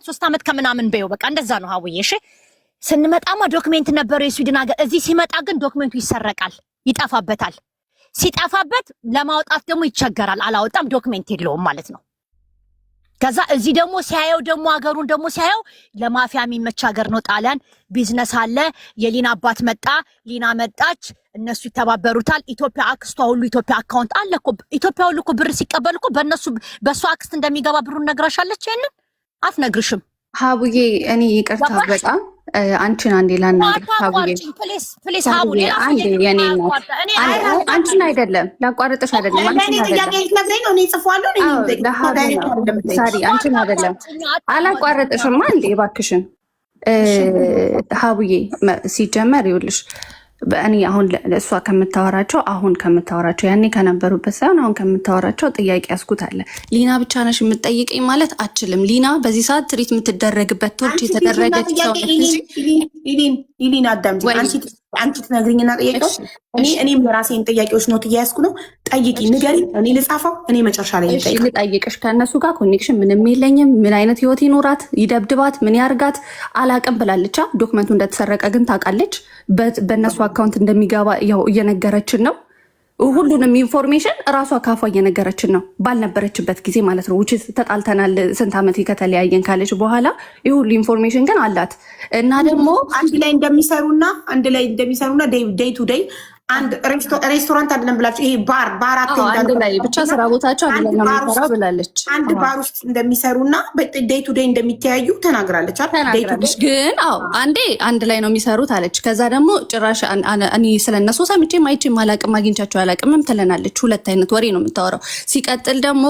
3 ዓመት ከምናምን በይው በቃ እንደዛ ነው ሀውዬ። እሺ ስንመጣማ ዶክሜንት ነበረው የስዊድን ሀገር። እዚህ ሲመጣ ግን ዶክሜንቱ ይሰረቃል፣ ይጠፋበታል። ሲጠፋበት ለማውጣት ደግሞ ይቸገራል። አላወጣም፣ ዶክሜንት የለውም ማለት ነው። ከዛ እዚህ ደግሞ ሲያየው ደግሞ ሀገሩን ደግሞ ሲያየው ለማፊያ የሚመች ሀገር ነው ጣሊያን። ቢዝነስ አለ። የሊና አባት መጣ፣ ሊና መጣች፣ እነሱ ይተባበሩታል። ኢትዮጵያ አክስቷ ሁሉ ኢትዮጵያ አካውንት አለ እኮ። ኢትዮጵያ ሁሉ እኮ ብር ሲቀበል እኮ በእሱ አክስት እንደሚገባ ብሩን ነግራሻለች። ይሄንን አትነግርሽም ሀቡዬ። እኔ ይቅርታ በጣም አንቺን አንዴ ላናግር ሀቡዬ፣ አንዴ የኔ እናት። አንቺን አይደለም ላቋርጥሽ አይደለም፣ አንቺን አይደለም አላቋርጥሽማ። አንዴ እባክሽን ሀቡዬ። ሲጀመር ይኸውልሽ እኔ አሁን ለእሷ ከምታወራቸው ያኔ ከነበሩበት ሳይሆን አሁን ከምታወራቸው ጥያቄ ያስኩት አለ። ሊና ብቻ ነሽ የምትጠይቀኝ ማለት አችልም። ሊና በዚህ ሰዓት ትሪት የምትደረግበት ቶርች የተደረገች ሰው ሊና አዳምጪ። አንቺ ትነግሪኝና ጠየቀው። እኔም የራሴን ጥያቄዎች ኖት እያያዝኩ ነው። ጠይቂ፣ ንገሪኝ፣ እኔ ልጻፈው። እኔ መጨረሻ ላይ ልጠይቅሽ። ከእነሱ ጋር ኮኔክሽን ምንም የለኝም። ምን አይነት ህይወት ይኖራት፣ ይደብድባት፣ ምን ያርጋት አላቅም ብላለቻ። ዶክመንቱ እንደተሰረቀ ግን ታውቃለች። በእነሱ አካውንት እንደሚገባ ያው እየነገረችን ነው። ሁሉንም ኢንፎርሜሽን እራሷ ካፏ እየነገረችን ነው፣ ባልነበረችበት ጊዜ ማለት ነው። ውጭ ተጣልተናል ስንት ዓመት ከተለያየን ካለች በኋላ ይህ ሁሉ ኢንፎርሜሽን ግን አላት። እና ደግሞ አንድ ላይ እንደሚሰሩና ዴይ ቱ ዴይ አንድ ሬስቶራንት አይደለም ብላችሁ ይሄ ባር አንድ ላይ ብቻ ስራ ቦታቸው አንድ ላይ ነው የሚሰራው ብላለች። አንድ ባር ውስጥ እንደሚሰሩና ዴይ ቱ ዴይ እንደሚተያዩ ተናግራለች። ግን አንዴ አንድ ላይ ነው የሚሰሩት አለች። ከዛ ደግሞ ጭራሽ እኔ ስለነሱ ሰምቼም አይቼም አላቅም፣ አግኝቻቸው አላቅምም ትለናለች። ሁለት አይነት ወሬ ነው የምታወራው። ሲቀጥል ደግሞ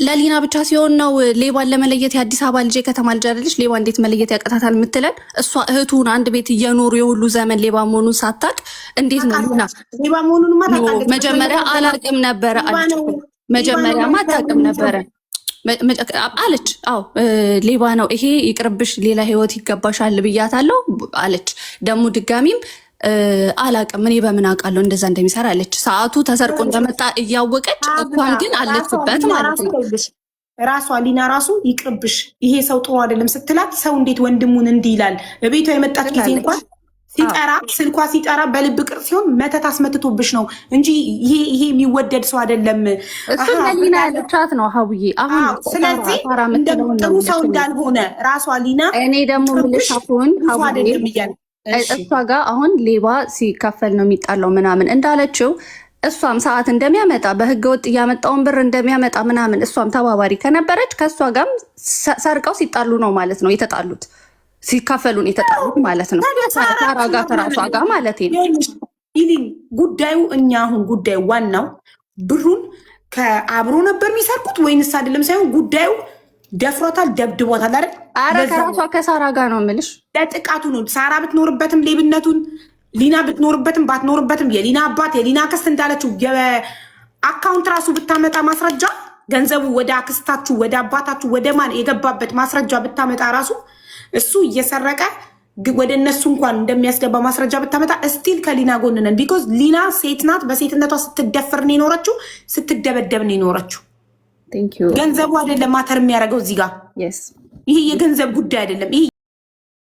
ለሊና ብቻ ሲሆን ነው ሌባን ለመለየት። የአዲስ አበባ ልጅ የከተማ ልጅ አይደለች፣ ሌባ እንዴት መለየት ያቀታታል የምትለን እሷ። እህቱን አንድ ቤት እየኖሩ የሁሉ ዘመን ሌባ መሆኑን ሳታቅ እንዴት ነው ሊና ሌባ መሆኑን መጀመሪያ አላቅም ነበረ አለች። መጀመሪያማ አታቅም ነበረ አለች። ሌባ ነው ይሄ፣ ይቅርብሽ፣ ሌላ ህይወት ይገባሻል ብያታለሁ አለች። ደግሞ ድጋሚም አላቅም እኔ በምን አውቃለሁ እንደዛ እንደሚሰራ አለች። ሰዓቱ ተሰርቆ እንደመጣ እያወቀች እንኳን ግን አለችበት ማለት ነው። ራሷ ሊና ራሱ ይቅርብሽ፣ ይሄ ሰው ጥሩ አይደለም ስትላት ሰው እንዴት ወንድሙን እንዲህ ይላል? በቤቷ የመጣች ጊዜ እንኳን ሲጠራ ስልኳ ሲጠራ በልብ ቅርጽ ሲሆን መተት አስመትቶብሽ ነው እንጂ ይሄ የሚወደድ ሰው አይደለም። እሱ ለሊና ያለቻት ነው ሀቡዬ። አሁን ስለዚህ ጥሩ ሰው እንዳልሆነ ራሷ ሊና እኔ ደግሞ ምልሽ አሁን እሷ ጋር አሁን ሌባ ሲካፈል ነው የሚጣለው ምናምን እንዳለችው እሷም ሰዓት እንደሚያመጣ በህገ ወጥ እያመጣውን ብር እንደሚያመጣ ምናምን እሷም ተባባሪ ከነበረች ከእሷ ጋርም ሰርቀው ሲጣሉ ነው ማለት ነው የተጣሉት። ሲካፈሉን የተጣሉት ማለት ነው። ሳራ ጋር ከራሷ ጋር ማለት ነው። ኢሊን ጉዳዩ እኛ አሁን ጉዳዩ ዋናው ብሩን ከአብሮ ነበር የሚሰርቁት ወይንስ አይደለም ሳይሆን ጉዳዩ ደፍሯታል፣ ደብድቦታል አይደል? አረ ከራሷ ከሳራ ጋር ነው የምልሽ። ለጥቃቱ ነው። ሳራ ብትኖርበትም ሌብነቱን ሊና ብትኖርበትም ባትኖርበትም የሊና አባት የሊና አክስት እንዳለችው የአካውንት ራሱ ብታመጣ ማስረጃ ገንዘቡ ወደ አክስታችሁ ወደ አባታችሁ ወደ ማን የገባበት ማስረጃ ብታመጣ ራሱ እሱ እየሰረቀ ወደ እነሱ እንኳን እንደሚያስገባ ማስረጃ ብታመጣ እስቲል ከሊና ጎን ነን። ቢኮዝ ሊና ሴት ናት። በሴትነቷ ስትደፈር ነው የኖረችው፣ ስትደበደብ ነው የኖረችው። ገንዘቡ አይደለም ማተር የሚያደርገው እዚህ ጋር። ይሄ የገንዘብ ጉዳይ አይደለም። ይሄ